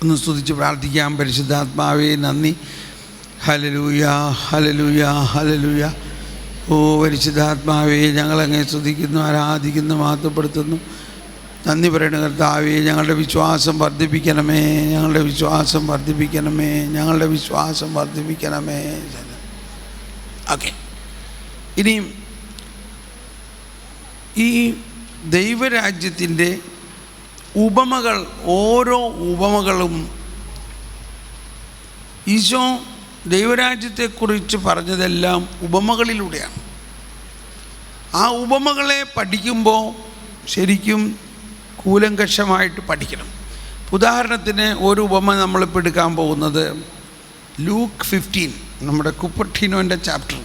ഒന്ന് സ്തുതിച്ച് പ്രാർത്ഥിക്കാം. പരിശുദ്ധാത്മാവേ നന്ദി. Hallelujah, hallelujah, hallelujah. ഓ പരിശുദ്ധാത്മാവേ, ഞങ്ങളങ്ങേ സ്തുതിക്കുന്നു, ആരാധിക്കുന്നു, മഹത്വപ്പെടുത്തുന്നു. നന്ദി പറയണ കർത്താവേ, ഞങ്ങളുടെ വിശ്വാസം വർദ്ധിപ്പിക്കണമേ, ഞങ്ങളുടെ വിശ്വാസം വർദ്ധിപ്പിക്കണമേ, ഞങ്ങളുടെ വിശ്വാസം വർദ്ധിപ്പിക്കണമേ. ഓക്കെ, ഇനിയും ഈ ദൈവരാജ്യത്തിൻ്റെ ഉപമകൾ, ഓരോ ഉപമകളും ഈശോ ദൈവരാജ്യത്തെക്കുറിച്ച് പറഞ്ഞതെല്ലാം ഉപമകളിലൂടെയാണ്. ആ ഉപമകളെ പഠിക്കുമ്പോൾ ശരിക്കും കൂലങ്കഷമായിട്ട് പഠിക്കണം. ഉദാഹരണത്തിന് ഒരു ഉപമ നമ്മളിപ്പോൾ എടുക്കാൻ പോകുന്നത് ലൂക്ക് 15, നമ്മുടെ കുപ്പർട്ടീനോൻ്റെ ചാപ്റ്റർ.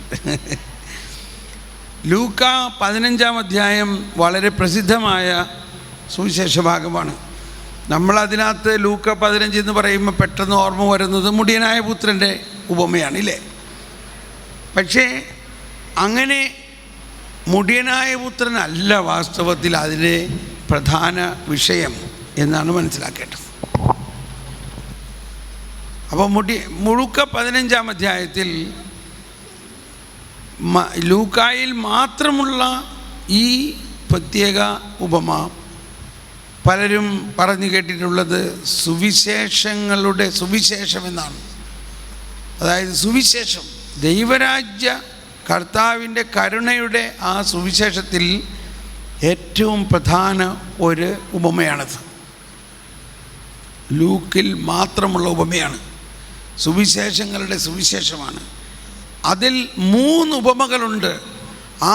ലൂക്ക 15-ാം അധ്യായം വളരെ പ്രസിദ്ധമായ സുവിശേഷ ഭാഗമാണ്. നമ്മളതിനകത്ത് ലൂക്ക 15 എന്ന് പറയുമ്പോൾ പെട്ടെന്ന് ഓർമ്മ വരുന്നത് മുടിയനായ പുത്രൻ്റെ ഉപമയാണ്, ഇല്ലേ? പക്ഷേ അങ്ങനെ മുടിയനായ പുത്രനല്ല വാസ്തവത്തിൽ അതിലെ പ്രധാന വിഷയം എന്നാണ് മനസ്സിലാക്കേണ്ടത്. അപ്പോൾ ലൂക്ക 15-ാം അധ്യായത്തിൽ ലൂക്കായിൽ മാത്രമുള്ള ഈ പ്രത്യേക ഉപമ പലരും പറഞ്ഞു കേട്ടിട്ടുള്ളത് സുവിശേഷങ്ങളുടെ സുവിശേഷം എന്നാണ്. അതായത് സുവിശേഷം, ദൈവരാജ്യ കർത്താവിൻ്റെ കരുണയുടെ ആ സുവിശേഷത്തിൽ ഏറ്റവും പ്രധാന ഒരു ഉപമയാണത്. ലൂക്കിൽ മാത്രമുള്ള ഉപമയാണ്, സുവിശേഷങ്ങളുടെ സുവിശേഷമാണ്. അതിൽ 3 ഉപമകളുണ്ട്.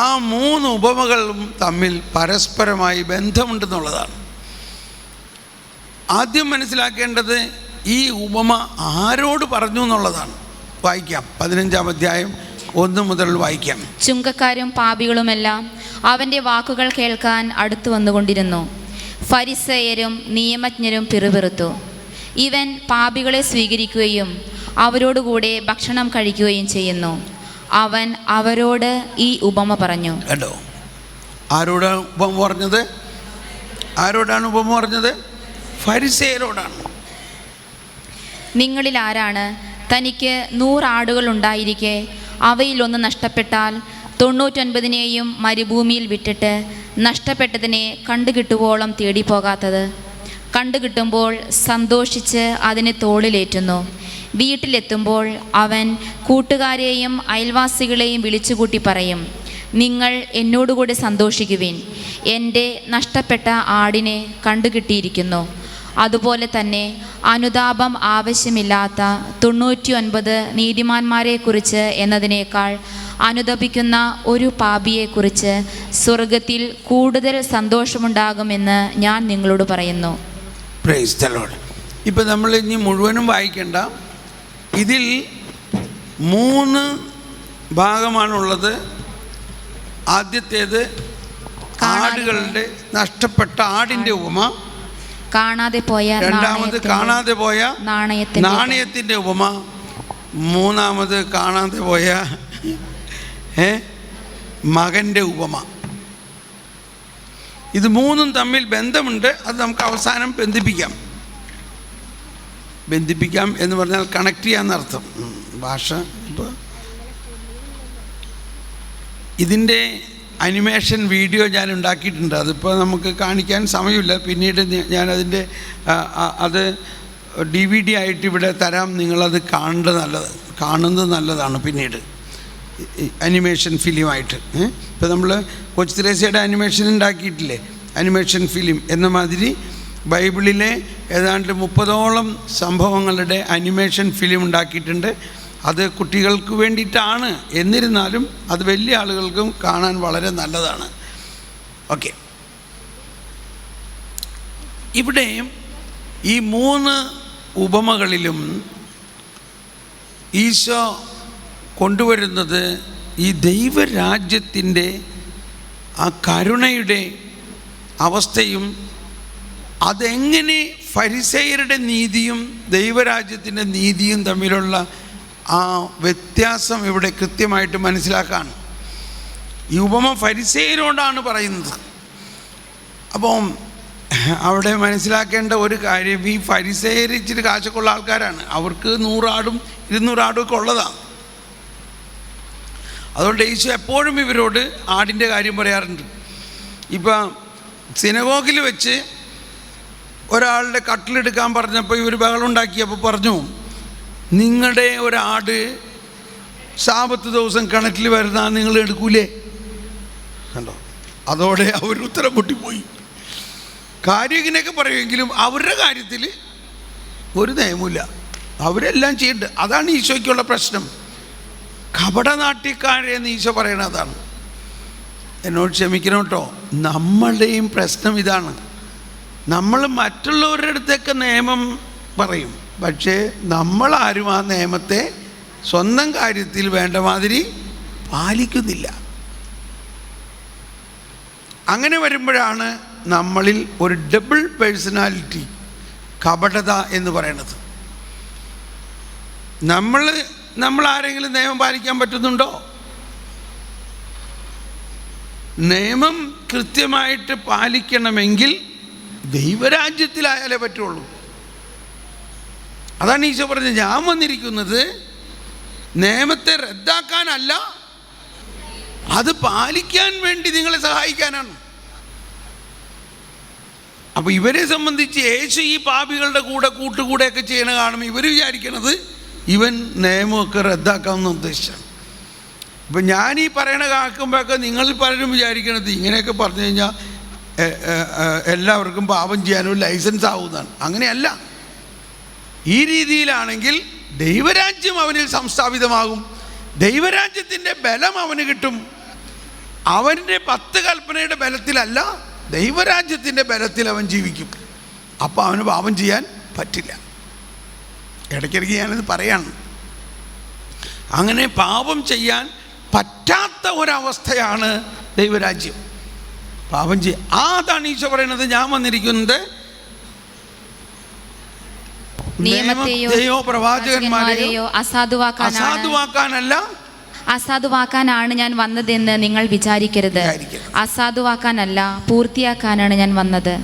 ആ 3 ഉപമകളും തമ്മിൽ പരസ്പരമായി ബന്ധമുണ്ടെന്നുള്ളതാണ്. ആദ്യം മനസ്സിലാക്കേണ്ടത് ഈ ഉപമ ആരോട് പറഞ്ഞു എന്നുള്ളതാണ്. വായിക്കാം, 15-ാം അധ്യായം 1 മുതൽ വായിക്കാം. ചുങ്കക്കാരും പാപികളുമെല്ലാം അവൻ്റെ വാക്കുകൾ കേൾക്കാൻ അടുത്തു വന്നുകൊണ്ടിരുന്നു. ഫരിസേയരും നിയമജ്ഞരും പിറുപിറുത്തു. ഇവൻ പാപികളെ സ്വീകരിക്കുകയും അവരോടുകൂടെ ഭക്ഷണം കഴിക്കുകയും ചെയ്യുന്നു. അവൻ അവരോട് ഈ ഉപമ പറഞ്ഞു. കേട്ടോ, ആരോടാണ് ഉപമ പറഞ്ഞത്? ആരോടാണ് ഉപമ പറഞ്ഞത്? ഫരിസേയരോടാണ്. നിങ്ങളിൽ ആരാണ് തനിക്ക് 100 ആടുകൾ ഉണ്ടായിരിക്കെ അവയിലൊന്ന് നഷ്ടപ്പെട്ടാൽ 99നെയും മരുഭൂമിയിൽ വിട്ടിട്ട് നഷ്ടപ്പെട്ടതിനെ കണ്ടുകിട്ടുവോളം തേടിപ്പോകാത്തത്? കണ്ടുകിട്ടുമ്പോൾ സന്തോഷിച്ച് അതിനെ തോളിലേറ്റുന്നു. വീട്ടിലെത്തുമ്പോൾ അവൻ കൂട്ടുകാരെയും അയൽവാസികളെയും വിളിച്ചുകൂട്ടി പറയും, നിങ്ങൾ എന്നോടുകൂടി സന്തോഷിക്കുവിൻ, എൻ്റെ നഷ്ടപ്പെട്ട ആടിനെ കണ്ടുകിട്ടിയിരിക്കുന്നു. അതുപോലെ തന്നെ അനുതാപം ആവശ്യമില്ലാത്ത 99 നീതിമാന്മാരെക്കുറിച്ച് എന്നതിനേക്കാൾ അനുതപിക്കുന്ന ഒരു പാപിയെക്കുറിച്ച് സ്വർഗത്തിൽ കൂടുതൽ സന്തോഷമുണ്ടാകുമെന്ന് ഞാൻ നിങ്ങളോട് പറയുന്നു. Praise the Lord. ഇപ്പം നമ്മൾ ഇനി മുഴുവനും വായിക്കേണ്ട. ഇതിൽ 3 ഭാഗമാണുള്ളത്. ആദ്യത്തേത് ആടുകളുടെ, നഷ്ടപ്പെട്ട ആടിൻ്റെ ഉപമ. കാണാതെ പോയ, രണ്ടാമത് കാണാതെ പോയ നാണയത്തിൻ്റെ ഉപമ. മൂന്നാമത് കാണാതെ പോയ മകൻ്റെ ഉപമ. ഇത് 3ഉം തമ്മിൽ ബന്ധമുണ്ട്. അത് നമുക്ക് അവസാനം ബന്ധിപ്പിക്കാം എന്ന് പറഞ്ഞാൽ കണക്ട് ചെയ്യാന്നർത്ഥം ഭാഷ. ഇപ്പോൾ ഇതിൻ്റെ അനിമേഷൻ വീഡിയോ ഞാൻ ഉണ്ടാക്കിയിട്ടുണ്ട്. അതിപ്പോൾ നമുക്ക് കാണിക്കാൻ സമയമില്ല. പിന്നീട് ഞാനതിൻ്റെ അത് DVD ആയിട്ട് ഇവിടെ തരാം. നിങ്ങളത് കാണുന്നത് നല്ലതാണ്. പിന്നീട് അനിമേഷൻ ഫിലിമായിട്ട് ഇപ്പോൾ നമ്മൾ കൊച്ചു ത്രേസ്യയുടെ അനിമേഷൻ ഉണ്ടാക്കിയിട്ടില്ലേ, അനിമേഷൻ ഫിലിം എന്ന മാതിരി ബൈബിളിലെ ഏതാണ്ട് 30ഓളം സംഭവങ്ങളുടെ അനിമേഷൻ ഫിലിം ഉണ്ടാക്കിയിട്ടുണ്ട്. അത് കുട്ടികൾക്ക് വേണ്ടിയിട്ടാണ്, എന്നിരുന്നാലും അത് വലിയ ആളുകൾക്കും കാണാൻ വളരെ നല്ലതാണ്. ഓക്കെ, ഇവിടെ ഈ 3 ഉപമകളിലും ഈശോ കൊണ്ടുവരുന്നത് ഈ ദൈവരാജ്യത്തിൻ്റെ ആ കരുണയുടെ അവസ്ഥയും അതെങ്ങനെ ഫരിസേയരുടെ നീതിയും ദൈവരാജ്യത്തിൻ്റെ നീതിയും തമ്മിലുള്ള ആ വ്യത്യാസം ഇവിടെ കൃത്യമായിട്ട് മനസ്സിലാക്കാൻ. ഈ ഉപമ ഫരിസേയരോടാണ് പറയുന്നത്. അപ്പം അവിടെ മനസ്സിലാക്കേണ്ട ഒരു കാര്യം, ഈ ഫരിസേയർ ഇച്ചിരി കാശൊക്കെയുള്ള ആൾക്കാരാണ്. അവർക്ക് 100 ആടും 200 ആടും ഒക്കെ ഉള്ളതാണ്. അതുകൊണ്ട് യേശു എപ്പോഴും ഇവരോട് ആടിൻ്റെ കാര്യം പറയാറുണ്ട്. ഇപ്പം സിനഗോഗിൽ വെച്ച് ഒരാളുടെ കട്ടിലെടുക്കാൻ പറഞ്ഞപ്പോൾ ഇവർ ബഹളമുണ്ടാക്കിയപ്പോൾ പറഞ്ഞു, നിങ്ങളുടെ ഒരാട് സാബത്ത് ദിവസം കിണറ്റിൽ വരുന്ന നിങ്ങൾ എടുക്കൂലേ? കണ്ടോ, അതോടെ അവർ ഉത്തരം പൊട്ടിപ്പോയി. കാര്യം ഇങ്ങനെയൊക്കെ പറയുമെങ്കിലും അവരുടെ കാര്യത്തിൽ ഒരു നിയമമില്ല, അവരെല്ലാം ചെയ്യുന്നുണ്ട്. അതാണ് ഈശോയ്ക്കുള്ള പ്രശ്നം. കപടനാട്യക്കാരെന്ന് ഈശോ പറയണത് അതാണ്. എന്നോട് ക്ഷമിക്കണം കേട്ടോ, നമ്മളുടെയും പ്രശ്നം ഇതാണ്. നമ്മൾ മറ്റുള്ളവരുടെ അടുത്തൊക്കെ നിയമം പറയും, പക്ഷേ നമ്മളാരും ആ നിയമത്തെ സ്വന്തം കാര്യത്തിൽ വേണ്ട മാതിരി പാലിക്കുന്നില്ല. അങ്ങനെ വരുമ്പോഴാണ് നമ്മളിൽ ഒരു ഡബിൾ പേഴ്സണാലിറ്റി, കപടത എന്ന് പറയുന്നത്. നമ്മൾ ആരെങ്കിലും നിയമം പാലിക്കാൻ പറ്റുന്നുണ്ടോ? നിയമം കൃത്യമായിട്ട് പാലിക്കണമെങ്കിൽ ദൈവരാജ്യത്തിലായാലേ പറ്റുള്ളൂ. അതാണ് ഈശോ പറഞ്ഞത്, ഞാൻ വന്നിരിക്കുന്നത് നിയമത്തെ റദ്ദാക്കാനല്ല, അത് പാലിക്കാൻ വേണ്ടി നിങ്ങളെ സഹായിക്കാനാണ്. അപ്പോൾ ഇവരെ സംബന്ധിച്ച് യേശു ഈ പാപികളുടെ കൂട്ടുകൂടെയൊക്കെ ചെയ്യണ കാണുമ്പോൾ ഇവർ വിചാരിക്കണത് ഇവൻ നിയമമൊക്കെ റദ്ദാക്കാമെന്ന് ഉദ്ദേശിച്ചാണ്. ഇപ്പം ഞാനീ പറയണ കേൾക്കുമ്പോഴൊക്കെ നിങ്ങൾ പലരും വിചാരിക്കണത് ഇങ്ങനെയൊക്കെ പറഞ്ഞു കഴിഞ്ഞാൽ എല്ലാവർക്കും പാപം ചെയ്യാനും ലൈസൻസ് ആവുന്നതാണ്. അങ്ങനെയല്ല. ഈ രീതിയിലാണെങ്കിൽ ദൈവരാജ്യം അവനിൽ സംസ്ഥാപിതമാകും, ദൈവരാജ്യത്തിൻ്റെ ബലം അവന് കിട്ടും. അവൻ്റെ 10 കൽപ്പനയുടെ ബലത്തിലല്ല, ദൈവരാജ്യത്തിൻ്റെ ബലത്തിൽ അവൻ ജീവിക്കും. അപ്പോൾ അവന് പാപം ചെയ്യാൻ പറ്റില്ല. ഇടയ്ക്കിടയ്ക്ക് ഞാനത് പറയാണ്. അങ്ങനെ പാപം ചെയ്യാൻ പറ്റാത്ത ഒരവസ്ഥയാണ് ദൈവരാജ്യം. പാപം അതാണ് ഈശോ പറയുന്നത്, ഞാൻ വന്നിരിക്കുന്നത് നിയമത്തെയോ പ്രവാചകന്മാരെയോ അസാധുവാക്കാനാണ് ഞാൻ വന്നതെന്ന് നിങ്ങൾ വിചാരിക്കരുത്. അസാധുവാക്കാനല്ല, പൂർത്തിയാക്കാനാണ് ഞാൻ വന്നത്.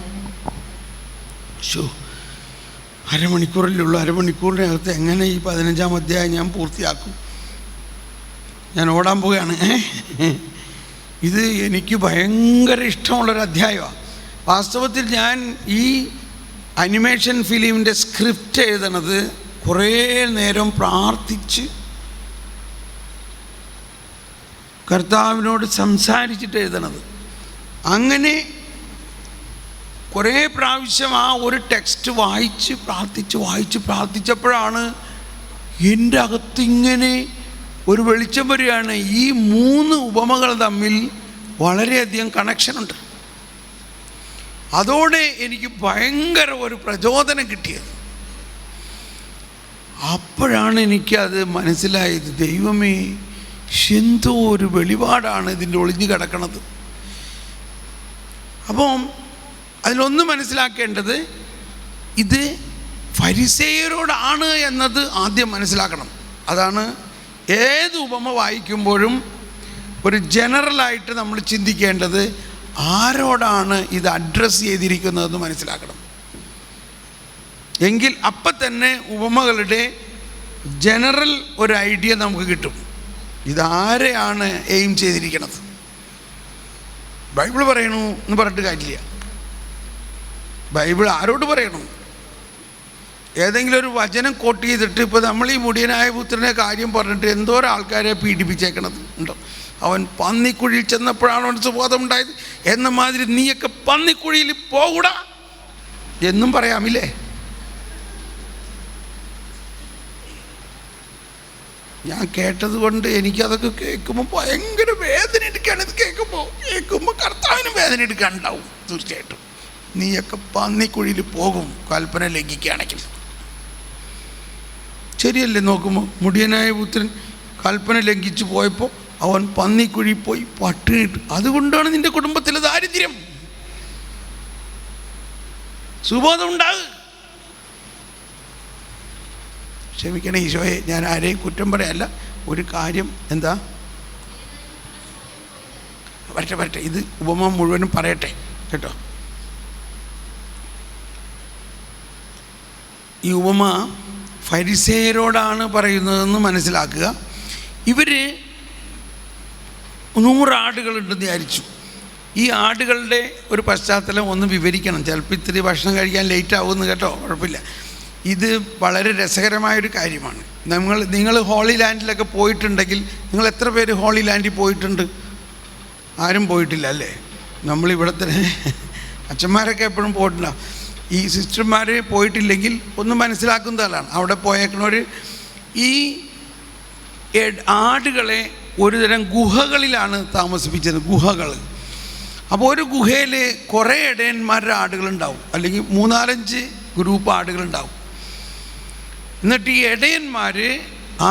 അരമണിക്കൂറിനകത്ത് എങ്ങനെ ഈ 15-ാം അധ്യായം ഞാൻ പൂർത്തിയാക്കും? ഞാൻ ഓടാൻ പോവുകയാണ്. ഇത് എനിക്ക് ഭയങ്കര ഇഷ്ടമുള്ളൊരു അധ്യായമാണ്. വാസ്തവത്തിൽ ഞാൻ ഈ അനിമേഷൻ ഫിലിമിൻ്റെ സ്ക്രിപ്റ്റ് എഴുതണത് കുറേ നേരം പ്രാർത്ഥിച്ച് കർത്താവിനോട് സംസാരിച്ചിട്ട് എഴുതണത്. അങ്ങനെ കുറേ പ്രാവശ്യം ആ ഒരു ടെക്സ്റ്റ് പ്രാർത്ഥിച്ചപ്പോഴാണ് എൻ്റെ അകത്തിങ്ങനെ ഒരു വെളിച്ചം വരികയാണ്. ഈ 3 ഉപമകൾ തമ്മിൽ വളരെയധികം കണക്ഷനുണ്ട്. അതോടെ എനിക്ക് ഭയങ്കര ഒരു പ്രചോദനം കിട്ടിയത്. അപ്പോഴാണ് എനിക്കത് മനസ്സിലായത്, ദൈവമേ, എന്തോ ഒരു വെളിപാടാണ് ഇതിൻ്റെ ഒളിഞ്ഞു കിടക്കണത്. അപ്പം അതിലൊന്ന് മനസ്സിലാക്കേണ്ടത്, ഇത് ഫരിസേയരോടാണ് എന്നത് ആദ്യം മനസ്സിലാക്കണം. അതാണ് ഏത് ഉപമ വായിക്കുമ്പോഴും ഒരു ജനറലായിട്ട് നമ്മൾ ചിന്തിക്കേണ്ടത്, ആരോടാണ് ഇത് അഡ്രസ്സ് ചെയ്തിരിക്കുന്നതെന്ന് മനസ്സിലാക്കണം. എങ്കിൽ അപ്പം തന്നെ ഉപമകളുടെ ജനറൽ ഒരു ഐഡിയ നമുക്ക് കിട്ടും. ഇതാരെയാണ് എയിം ചെയ്തിരിക്കുന്നത്. ബൈബിൾ പറയണു എന്ന് പറഞ്ഞിട്ട് കാര്യമില്ല. ബൈബിൾ ആരോട് പറയണം? ഏതെങ്കിലും ഒരു വചനം കോട്ട് ചെയ്തിട്ട്, ഇപ്പോൾ നമ്മൾ ഈ മുടിയനായ പുത്രനെ കാര്യം പറഞ്ഞിട്ട് എന്തോരം ആൾക്കാരെ പീഡിപ്പിച്ചേക്കണത് ഉണ്ടോ? അവൻ പന്നിക്കുഴിയിൽ ചെന്നപ്പോഴാണ് അവൻ സുബോധം ഉണ്ടായത് എന്ന മാതിരി നീയൊക്കെ പന്നിക്കുഴിയിൽ പോകൂടാ എന്നും പറയാമില്ലേ? ഞാൻ കേട്ടത് കൊണ്ട് എനിക്കതൊക്കെ കേൾക്കുമ്പോൾ ഭയങ്കര വേദന എടുക്കുകയാണ്. ഇത് കേൾക്കുമ്പോൾ കർത്താവിന് വേദന എടുക്കാനുണ്ടാവും തീർച്ചയായിട്ടും. നീയൊക്കെ പന്നിക്കുഴിയിൽ പോകും കൽപ്പന ലംഘിക്കുകയാണെങ്കിൽ. ശരിയല്ലേ? നോക്കുമ്പോൾ മുടിയനായ പുത്രൻ കൽപ്പന ലംഘിച്ച് പോയപ്പോൾ അവൻ പന്നിക്കുഴി പോയി പട്ടിണിട്ട്. അതുകൊണ്ടാണ് നിന്റെ കുടുംബത്തിലെ ദാരിദ്ര്യം. സുബോധം ഉണ്ടാകും. ക്ഷമിക്കണേ ഈശോയെ, ഞാൻ ആരെയും കുറ്റം പറയല്ല. ഒരു കാര്യം എന്താ, വരട്ടെ ഇത് ഉപമ മുഴുവനും പറയട്ടെ കേട്ടോ. ഈ ഉപമ ഫരിസേയരോടാണ് പറയുന്നതെന്ന് മനസ്സിലാക്കുക. ഇവർ 100 ആടുകളുണ്ടെന്ന് വിചാരിച്ചു. ഈ ആടുകളുടെ ഒരു പശ്ചാത്തലം ഒന്ന് വിവരിക്കണം. ചിലപ്പോൾ ഇത്തിരി ഭക്ഷണം കഴിക്കാൻ ലേറ്റ് ആവുമെന്ന് കേട്ടോ, കുഴപ്പമില്ല. ഇത് വളരെ രസകരമായൊരു കാര്യമാണ്. നിങ്ങൾ ഹോളി ലാൻഡിലൊക്കെ പോയിട്ടുണ്ടെങ്കിൽ, നിങ്ങൾ എത്ര പേര് ഹോളി ലാൻഡിൽ പോയിട്ടുണ്ട്? ആരും പോയിട്ടില്ല അല്ലേ? നമ്മളിവിടെ തന്നെ അച്ഛന്മാരൊക്കെ എപ്പോഴും പോയിട്ടുണ്ടാവും. ഈ സിസ്റ്റർമാർ പോയിട്ടില്ലെങ്കിൽ ഒന്ന് മനസ്സിലാക്കുന്നതാണ്. അവിടെ പോയേക്കണവർ ഈ ആടുകളെ ഒരുതരം ഗുഹകളിലാണ് താമസിപ്പിച്ചത്, ഗുഹകൾ. അപ്പോൾ ഒരു ഗുഹയിൽ കുറേ ഇടയന്മാരുടെ ആടുകളുണ്ടാവും, അല്ലെങ്കിൽ 3-4 ഗ്രൂപ്പ് ആടുകളുണ്ടാവും. എന്നിട്ട് ഈ ഇടയന്മാർ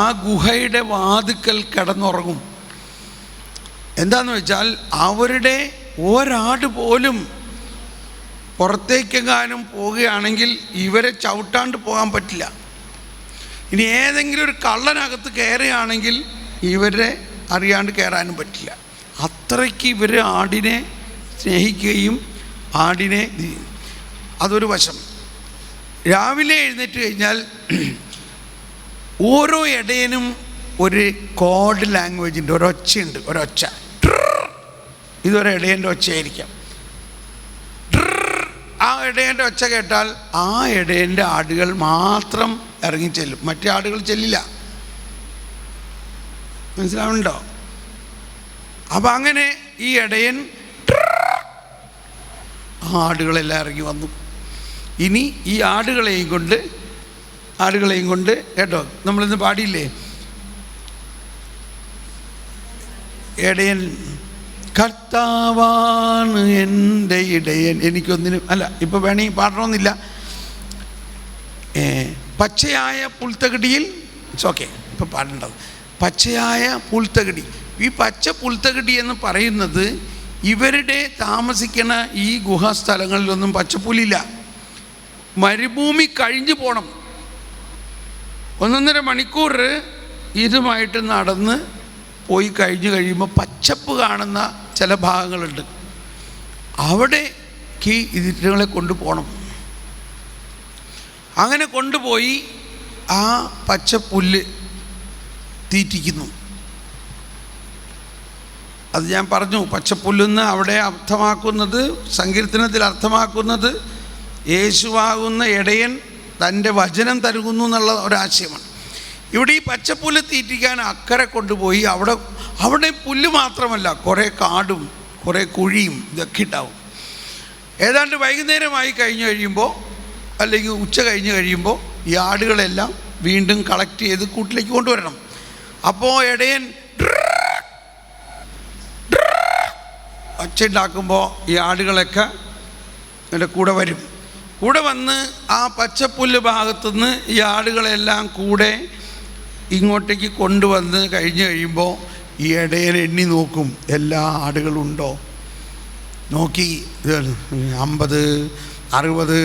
ആ ഗുഹയുടെ വാതിക്കൽ കിടന്നുറങ്ങും. എന്താണെന്ന് വെച്ചാൽ അവരുടെ ഒരാട് പോലും പുറത്തേക്കെങ്ങാനും പോവുകയാണെങ്കിൽ ഇവരെ ചവിട്ടാണ്ട് പോകാൻ പറ്റില്ല. ഇനി ഏതെങ്കിലും ഒരു കള്ളനകത്ത് കയറുകയാണെങ്കിൽ ഇവരെ അറിയാണ്ട് കയറാനും പറ്റില്ല. അത്രയ്ക്ക് ഇവർ ആടിനെ സ്നേഹിക്കുകയും ആടിനെ, അതൊരു വശം. രാവിലെ എഴുന്നേറ്റ് കഴിഞ്ഞാൽ ഓരോ ഇടയനും ഒരു കോഡ് ലാംഗ്വേജുണ്ട്, ഒരൊച്ചയുണ്ട്, ഒരൊച്ച. ഇതൊരു ഇടയൻ്റെ ഒച്ചയായിരിക്കാം. ആ ഇടയൻ്റെ ഒച്ച കേട്ടാൽ ആ ഇടയൻ്റെ ആടുകൾ മാത്രം ഇറങ്ങിച്ചെല്ലും, മറ്റേ ആടുകൾ ചെല്ലില്ല. മനസ്സിലാവുന്നുണ്ടോ? അപ്പം അങ്ങനെ ഈ ഇടയൻ ആടുകളെല്ലാം ഇറങ്ങി വന്നു. ഇനി ഈ ആടുകളെയും കൊണ്ട് കേട്ടോ, നമ്മളിന്ന് പാടിയില്ലേ, ഇടയൻ കർത്താവാണ് എൻ്റെ ഇടയൻ, എനിക്കൊന്നിനും അല്ല. ഇപ്പോൾ വേണമെങ്കിൽ പാടണമെന്നില്ല. പച്ചയായ പുൽത്തകിടിയിൽ, ഇറ്റ്സ് ഓക്കെ, ഇപ്പോൾ പാടേണ്ടത് പച്ചയായ പുൽത്തകിടി. ഈ പച്ച പുൽത്തകിടി എന്ന് പറയുന്നത് ഇവരുടെ താമസിക്കുന്ന ഈ ഗുഹാസ്ഥലങ്ങളിലൊന്നും പച്ചപ്പുല്ലില്ല. മരുഭൂമി കഴിഞ്ഞു പോകണം. 1.5 മണിക്കൂർ ഇതുമായിട്ട് നടന്ന് പോയി കഴിഞ്ഞ് കഴിയുമ്പോൾ പച്ചപ്പ് കാണുന്ന ചില ഭാഗങ്ങളുണ്ട്. അവിടേക്ക് ഇതിങ്ങളെ കൊണ്ടുപോകണം. അങ്ങനെ കൊണ്ടുപോയി ആ പച്ചപ്പുല്ല് തീറ്റിക്കുന്നു. അത് ഞാൻ പറഞ്ഞു, പച്ചപ്പുല്ലെന്ന് അവിടെ അർത്ഥമാക്കുന്നത്, സങ്കീർത്തനത്തിൽ അർത്ഥമാക്കുന്നത് യേശുവാകുന്ന ഇടയൻ തൻ്റെ വചനം തരുന്നു എന്നുള്ള ഒരാശയമാണ്. ഇവിടെ ഈ പച്ചപ്പുല്ല് തീറ്റിക്കാൻ അക്കരെ കൊണ്ടുപോയി അവിടെ പുല്ല് മാത്രമല്ല, കുറേ കാടും കുറേ കുഴിയും ഇതൊക്കെ ഉണ്ടാവും. ഏതാണ്ട് വൈകുന്നേരമായി കഴിഞ്ഞ് കഴിയുമ്പോൾ, അല്ലെങ്കിൽ ഉച്ച കഴിഞ്ഞ് കഴിയുമ്പോൾ ഈ ആടുകളെല്ലാം വീണ്ടും കളക്ട് ചെയ്ത് കൂട്ടിലേക്ക് കൊണ്ടുവരണം. അപ്പോൾ ഇടയൻ ഒച്ച ഉണ്ടാക്കുമ്പോൾ ഈ ആടുകളൊക്കെ എൻ്റെ കൂടെ വരും. കൂടെ വന്ന് ആ പച്ചപ്പുല്ല് ഭാഗത്തുനിന്ന് ഈ ആടുകളെല്ലാം കൂടെ ഇങ്ങോട്ടേക്ക് കൊണ്ടുവന്ന് കഴിഞ്ഞ് കഴിയുമ്പോൾ ഈ ഇടയൻ എണ്ണി നോക്കും, എല്ലാ ആടുകളുണ്ടോ നോക്കി. 50, 60,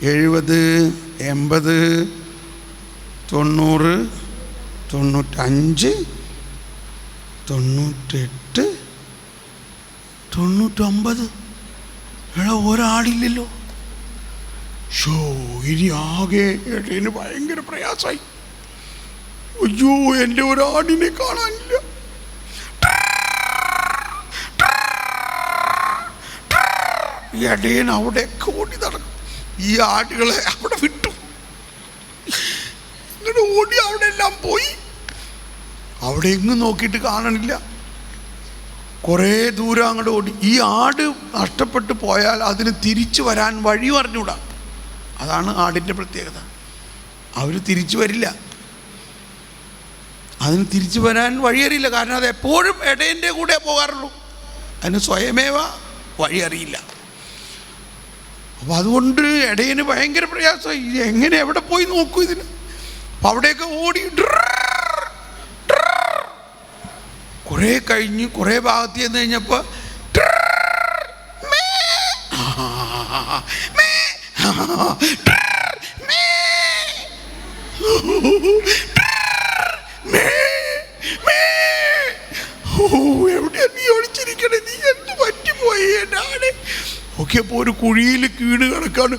70, 80, 90, 95, 98, 99. എടാ, ഒരാടില്ലല്ലോ. ഷോ, ഇനി ആകെ ഇടയന് ഭയങ്കര പ്രയാസമായി. അയ്യോ, എൻ്റെ ഒരാടിനെ കാണാനില്ല. ഇടയൻ അവിടെയൊക്കെ ഓടി നടക്കും. ഈ ആടുകളെ അവിടെ വിട്ടു. എന്നിട്ട് ഓടി അവിടെ എല്ലാം പോയി. അവിടെ എങ്ങും നോക്കിയിട്ട് കാണണില്ല. കുറേ ദൂരം അങ്ങോട്ട് ഓടി. ഈ ആട് നഷ്ടപ്പെട്ടു പോയാൽ അതിന് തിരിച്ചു വരാൻ വഴി പറഞ്ഞുകൂടാ. അതാണ് ആടിൻ്റെ പ്രത്യേകത. അവർ തിരിച്ചു വരില്ല, അതിന് തിരിച്ചു വരാൻ വഴിയറിയില്ല. കാരണം അത് എപ്പോഴും ഇടയൻ്റെ കൂടെ പോകാറുള്ളൂ, അതിന് സ്വയമേവ വഴി അറിയില്ല. അപ്പോൾ അതുകൊണ്ട് ഇടയന് ഭയങ്കര പ്രയാസമായി. എങ്ങനെ എവിടെ പോയി നോക്കൂ ഇതിന്. അപ്പം അവിടെയൊക്കെ ഓടി കുറേ കഴിഞ്ഞ് കുറേ ഭാഗത്ത് ചെന്ന് കഴിഞ്ഞപ്പോൾ എവിടെയാ നീ ഒളിച്ചിരിക്കണേ, നീ എന്ത് പറ്റിപ്പോയി എന്നാണ് ഒക്കെ. ഇപ്പോൾ ഒരു കുഴിയിൽ കീട് കിടക്കാണ്.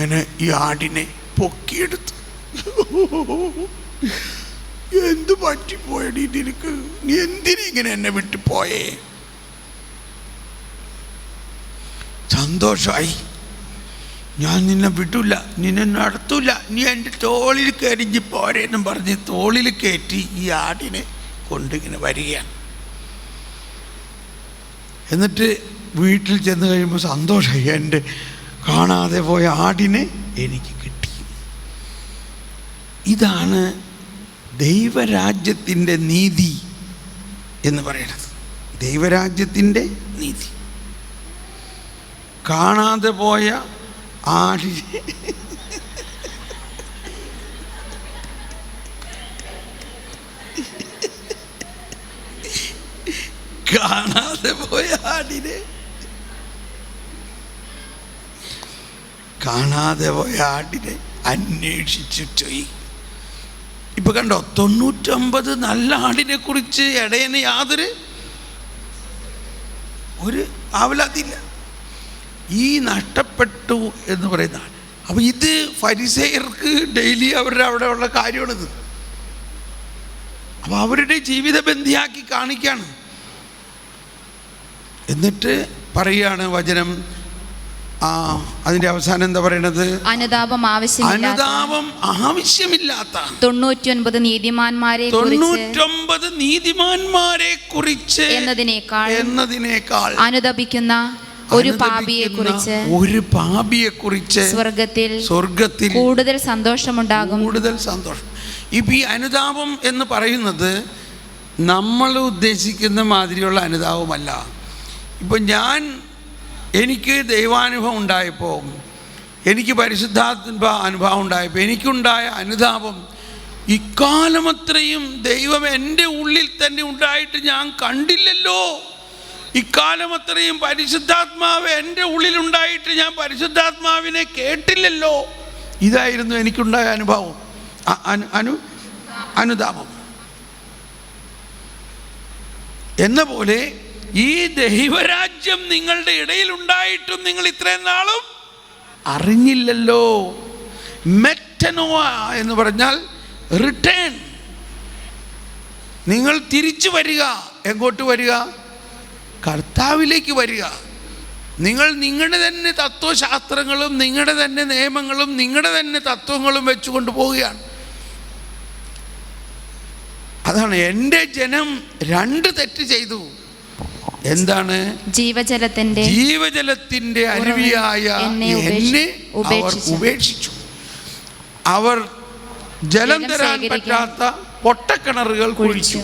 അങ്ങനെ ഈ ആടിനെ പൊക്കിയെടുത്തു. എന്ത് പറ്റിപ്പോയടി നിനക്ക്? നീ എന്തിനിങ്ങനെ എന്നെ വിട്ടു പോയേ? സന്തോഷമായി. ഞാൻ നിന്നെ വിടില്ല, നിന്നെ നടത്തൂല, നീ എൻ്റെ തോളിൽ കരിഞ്ഞ് പോരേന്നും പറഞ്ഞ് തോളിൽ കയറ്റി ഈ ആടിനെ കൊണ്ടിങ്ങനെ വരികയാണ്. എന്നിട്ട് വീട്ടിൽ ചെന്ന് കഴിയുമ്പോൾ സന്തോഷമായി, എൻ്റെ കാണാതെ പോയ ആടിനെ എനിക്ക് കിട്ടി. ഇതാണ് ദൈവരാജ്യത്തിൻ്റെ നീതി എന്ന് പറയുന്നത്. ദൈവരാജ്യത്തിൻ്റെ നീതി. കാണാതെ പോയ ആടിനെ കാണാതെ പോയ ആടിനെ അന്വേഷിച്ചിട്ട് ഇപ്പൊ കണ്ടോ, 99 നല്ല ആടിനെ കുറിച്ച് ഇടയന് യാതൊരു ആവലാതില്ല. ഈ നഷ്ടപ്പെട്ടു എന്ന് പറയുന്ന. അപ്പൊ ഇത് ഫരിസേയർക്ക് ഡെയിലി അവരുടെ അവിടെ ഉള്ള കാര്യമാണിത്. അപ്പൊ അവരുടെ ജീവിത ബന്ധിയാക്കി കാണിക്കാണ്. എന്നിട്ട് പറയാണ് വചനം, അതിന്റെ അവസാനം എന്താ പറയണത്? അനുതാപം ആവശ്യമില്ലാത്ത 99 നീതിമാന്മാരെ കുറിച്ച് എന്നതിനേക്കാൾ അനുതപിക്കുന്ന ഒരു പാപിയെ കുറിച്ച് സ്വർഗത്തിൽ കൂടുതൽ സന്തോഷമുണ്ടാകും. ഇപ്പൊ ഈ അനുതാപം എന്ന് പറയുന്നത് നമ്മൾ ഉദ്ദേശിക്കുന്ന മാതിരിയുള്ള അനുതാപമല്ല. ഇപ്പൊ എനിക്ക് ദൈവാനുഭവം ഉണ്ടായപ്പോൾ, എനിക്ക് പരിശുദ്ധാത്മ അനുഭവം ഉണ്ടായപ്പോൾ എനിക്കുണ്ടായ അനുതാപം ഇക്കാലമത്രയും ദൈവം എൻ്റെ ഉള്ളിൽ തന്നെ ഉണ്ടായിട്ട് ഞാൻ കണ്ടില്ലല്ലോ. ഇക്കാലമത്രയും പരിശുദ്ധാത്മാവ് എൻ്റെ ഉള്ളിലുണ്ടായിട്ട് ഞാൻ പരിശുദ്ധാത്മാവിനെ കേട്ടില്ലല്ലോ. ഇതായിരുന്നു എനിക്കുണ്ടായ അനുഭവം, അനുതാപം. എന്ന പോലെ ഈ ദൈവരാജ്യം നിങ്ങളുടെ ഇടയിൽ ഉണ്ടായിട്ടും നിങ്ങൾ ഇത്രയും നാളും അറിഞ്ഞില്ലല്ലോ. മെറ്റനോവ എന്ന് പറഞ്ഞാൽ റിട്ടേൺ. നിങ്ങൾ തിരിച്ചു വരിക. എങ്ങോട്ട് വരിക? കർത്താവിലേക്ക് വരിക. നിങ്ങൾ നിങ്ങളുടെ തന്നെ തത്വശാസ്ത്രങ്ങളും നിങ്ങളുടെ തന്നെ നിയമങ്ങളും നിങ്ങളുടെ തന്നെ തത്വങ്ങളും വെച്ചുകൊണ്ട് പോവുകയാണ്. അതാണ് എൻ്റെ ജനം 2 തെറ്റ് ചെയ്തു. എന്താണ്? ജീവജലത്തിന്റെ അരുവിയായ എന്നെ അവർ ഉപേക്ഷിച്ചു. അവർ ജലം തരാൻ പറ്റാത്ത പൊട്ടക്കിണറുകൾ കുഴിച്ചു.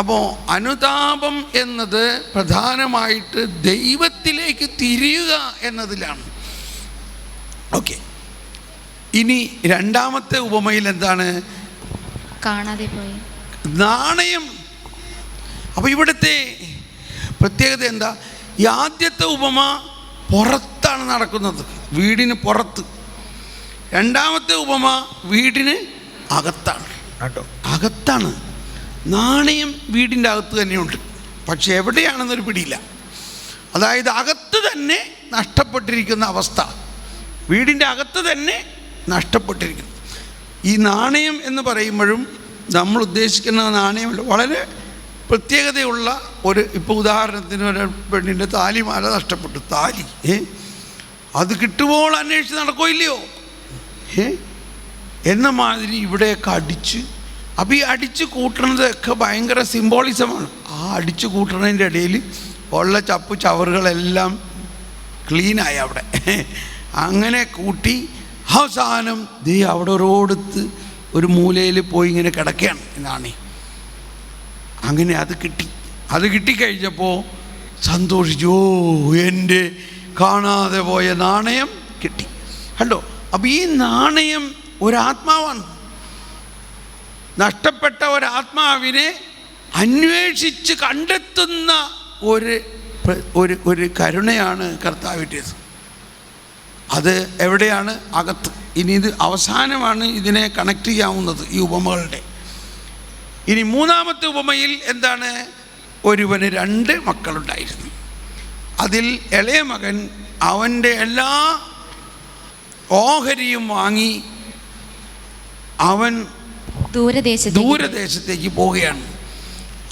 അപ്പോൾ അനുതാപം എന്നത് പ്രധാനമായിട്ട് ദൈവത്തിലേക്ക് തിരിയുക എന്നതിലാണ്. ഓക്കെ, ഇനി രണ്ടാമത്തെ ഉപമയിൽ എന്താണ്? കാണാതെ പോയി നാണയം. അപ്പോൾ ഇവിടുത്തെ പ്രത്യേകത എന്താ? ഈ ആദ്യത്തെ ഉപമ പുറത്താണ് നടക്കുന്നത്, വീടിന് പുറത്ത്. രണ്ടാമത്തെ ഉപമ വീടിന് അകത്താണ് കേട്ടോ, അകത്താണ്. നാണയം വീടിൻ്റെ അകത്ത് തന്നെയുണ്ട്, പക്ഷെ എവിടെയാണെന്നൊരു പിടിയില്ല. അതായത് അകത്ത് തന്നെ നഷ്ടപ്പെട്ടിരിക്കുന്ന അവസ്ഥ, വീടിൻ്റെ അകത്ത് തന്നെ നഷ്ടപ്പെട്ടിരിക്കുന്നു. ഈ നാണയം എന്ന് പറയുമ്പോഴും നമ്മൾ ഉദ്ദേശിക്കുന്ന നാണയമല്ല, വളരെ പ്രത്യേകതയുള്ള ഒരു. ഇപ്പോൾ ഉദാഹരണത്തിന് ഒരു പെണ്ണിൻ്റെ താലിമാല നഷ്ടപ്പെട്ടു. താലി അത് കിട്ടുമ്പോൾ അന്വേഷിച്ച് നടക്കോ ഇല്ലയോ എന്ന മാതിരി ഇവിടെയൊക്കെ അടിച്ച്. അപ്പോൾ ഈ അടിച്ച് കൂട്ടുന്നതൊക്കെ ഭയങ്കര സിംബോളിസമാണ്. ആ അടിച്ച് കൂട്ടുന്നതിൻ്റെ ഇടയിൽ ഉള്ള ചപ്പ് ചവറുകളെല്ലാം ക്ലീനായി അവിടെ. അങ്ങനെ കൂട്ടി അവസാനം അവിടെ ഒരോടത്ത് ഒരു മൂലയിൽ പോയി ഇങ്ങനെ കിടക്കുകയാണ് നാണി. അങ്ങനെ അത് കിട്ടിക്കഴിഞ്ഞപ്പോൾ സന്തോഷിച്ചു. ഓ, എൻ്റെ കാണാതെ പോയ നാണയം കിട്ടി. കണ്ടോ? അപ്പോൾ ഈ നാണയം ഒരാത്മാവാണ്. നഷ്ടപ്പെട്ട ഒരാത്മാവിനെ അന്വേഷിച്ച് കണ്ടെത്തുന്ന ഒരു കരുണയാണ് കർത്താവിൻ്റേത്. അത് എവിടെയാണ്? അകത്ത്. ഇനി ഇത് അവസാനമാണ് ഇതിനെ കണക്ട് ചെയ്യാവുന്നത് ഈ ഉപമകളുടെ. ഇനി മൂന്നാമത്തെ ഉപമയിൽ എന്താണ്? ഒരുവന് 2 മക്കളുണ്ടായിരുന്നു. അതിൽ ഇളയ മകൻ അവൻ്റെ എല്ലാ ഓഹരിയും വാങ്ങി അവൻ ദൂരദേശത്തേക്ക് പോവുകയാണ്.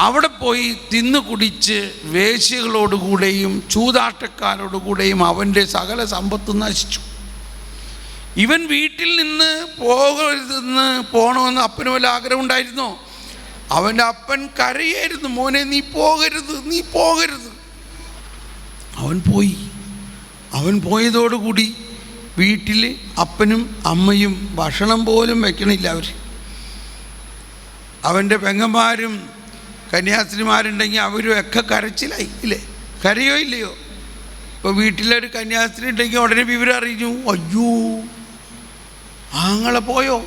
അവിടെ പോയി തിന്നു കുടിച്ച് വേശ്യകളോടുകൂടെയും ചൂതാട്ടക്കാരോടുകൂടെയും അവൻ്റെ സകല സമ്പത്തും നശിച്ചു. ഇവൻ വീട്ടിൽ നിന്ന് പോകരുതെന്ന് പോകണമെന്ന് അപ്പന് വല്ല ആഗ്രഹം ഉണ്ടായിരുന്നോ? അവൻ്റെ അപ്പൻ കരയായിരുന്നു, മോനെ നീ പോകരുത്, നീ പോകരുത്. അവൻ പോയതോടുകൂടി വീട്ടിൽ അപ്പനും അമ്മയും ഭക്ഷണം പോലും വയ്ക്കണില്ല. അവൻ്റെ പെങ്ങന്മാരും കന്യാസ്ത്രീമാരുണ്ടെങ്കിൽ അവരും ഒക്കെ കരച്ചിലായി ഇല്ലേ? കരയോ ഇല്ലയോ? ഇപ്പോൾ വീട്ടിലൊരു കന്യാസ്ത്രീ ഉണ്ടെങ്കിൽ ഉടനെ വിവരം അറിഞ്ഞു, അയ്യോ ആങ്ങളെ പോയോ.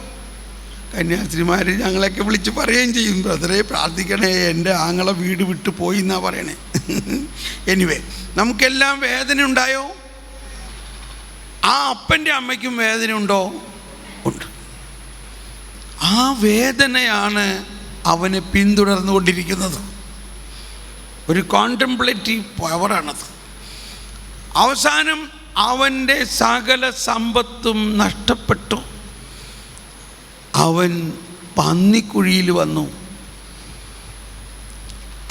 കന്യാസ്ത്രീമാർ ഞങ്ങളൊക്കെ വിളിച്ച് പറയുകയും ചെയ്യും, ബ്രദറെ പ്രാർത്ഥിക്കണേ, എൻ്റെ ആങ്ങളെ വീട് വിട്ട് പോയി എന്നാ പറയണേ. എനിവേ, നമുക്കെല്ലാം വേദന ഉണ്ടായോ? ആ അപ്പൻ്റെ അമ്മയ്ക്കും വേദന ഉണ്ടോ? ഉണ്ട്. ആ വേദനയാണ് അവനെ പിന്തുടർന്നുകൊണ്ടിരിക്കുന്നത്. ഒരു കോൺടെംപ്ലേറ്റീവ് പവറാണത്. അവസാനം അവൻ്റെ സകല സമ്പത്തും നഷ്ടപ്പെട്ടു. അവൻ പന്നിക്കുഴിയിൽ വന്നു.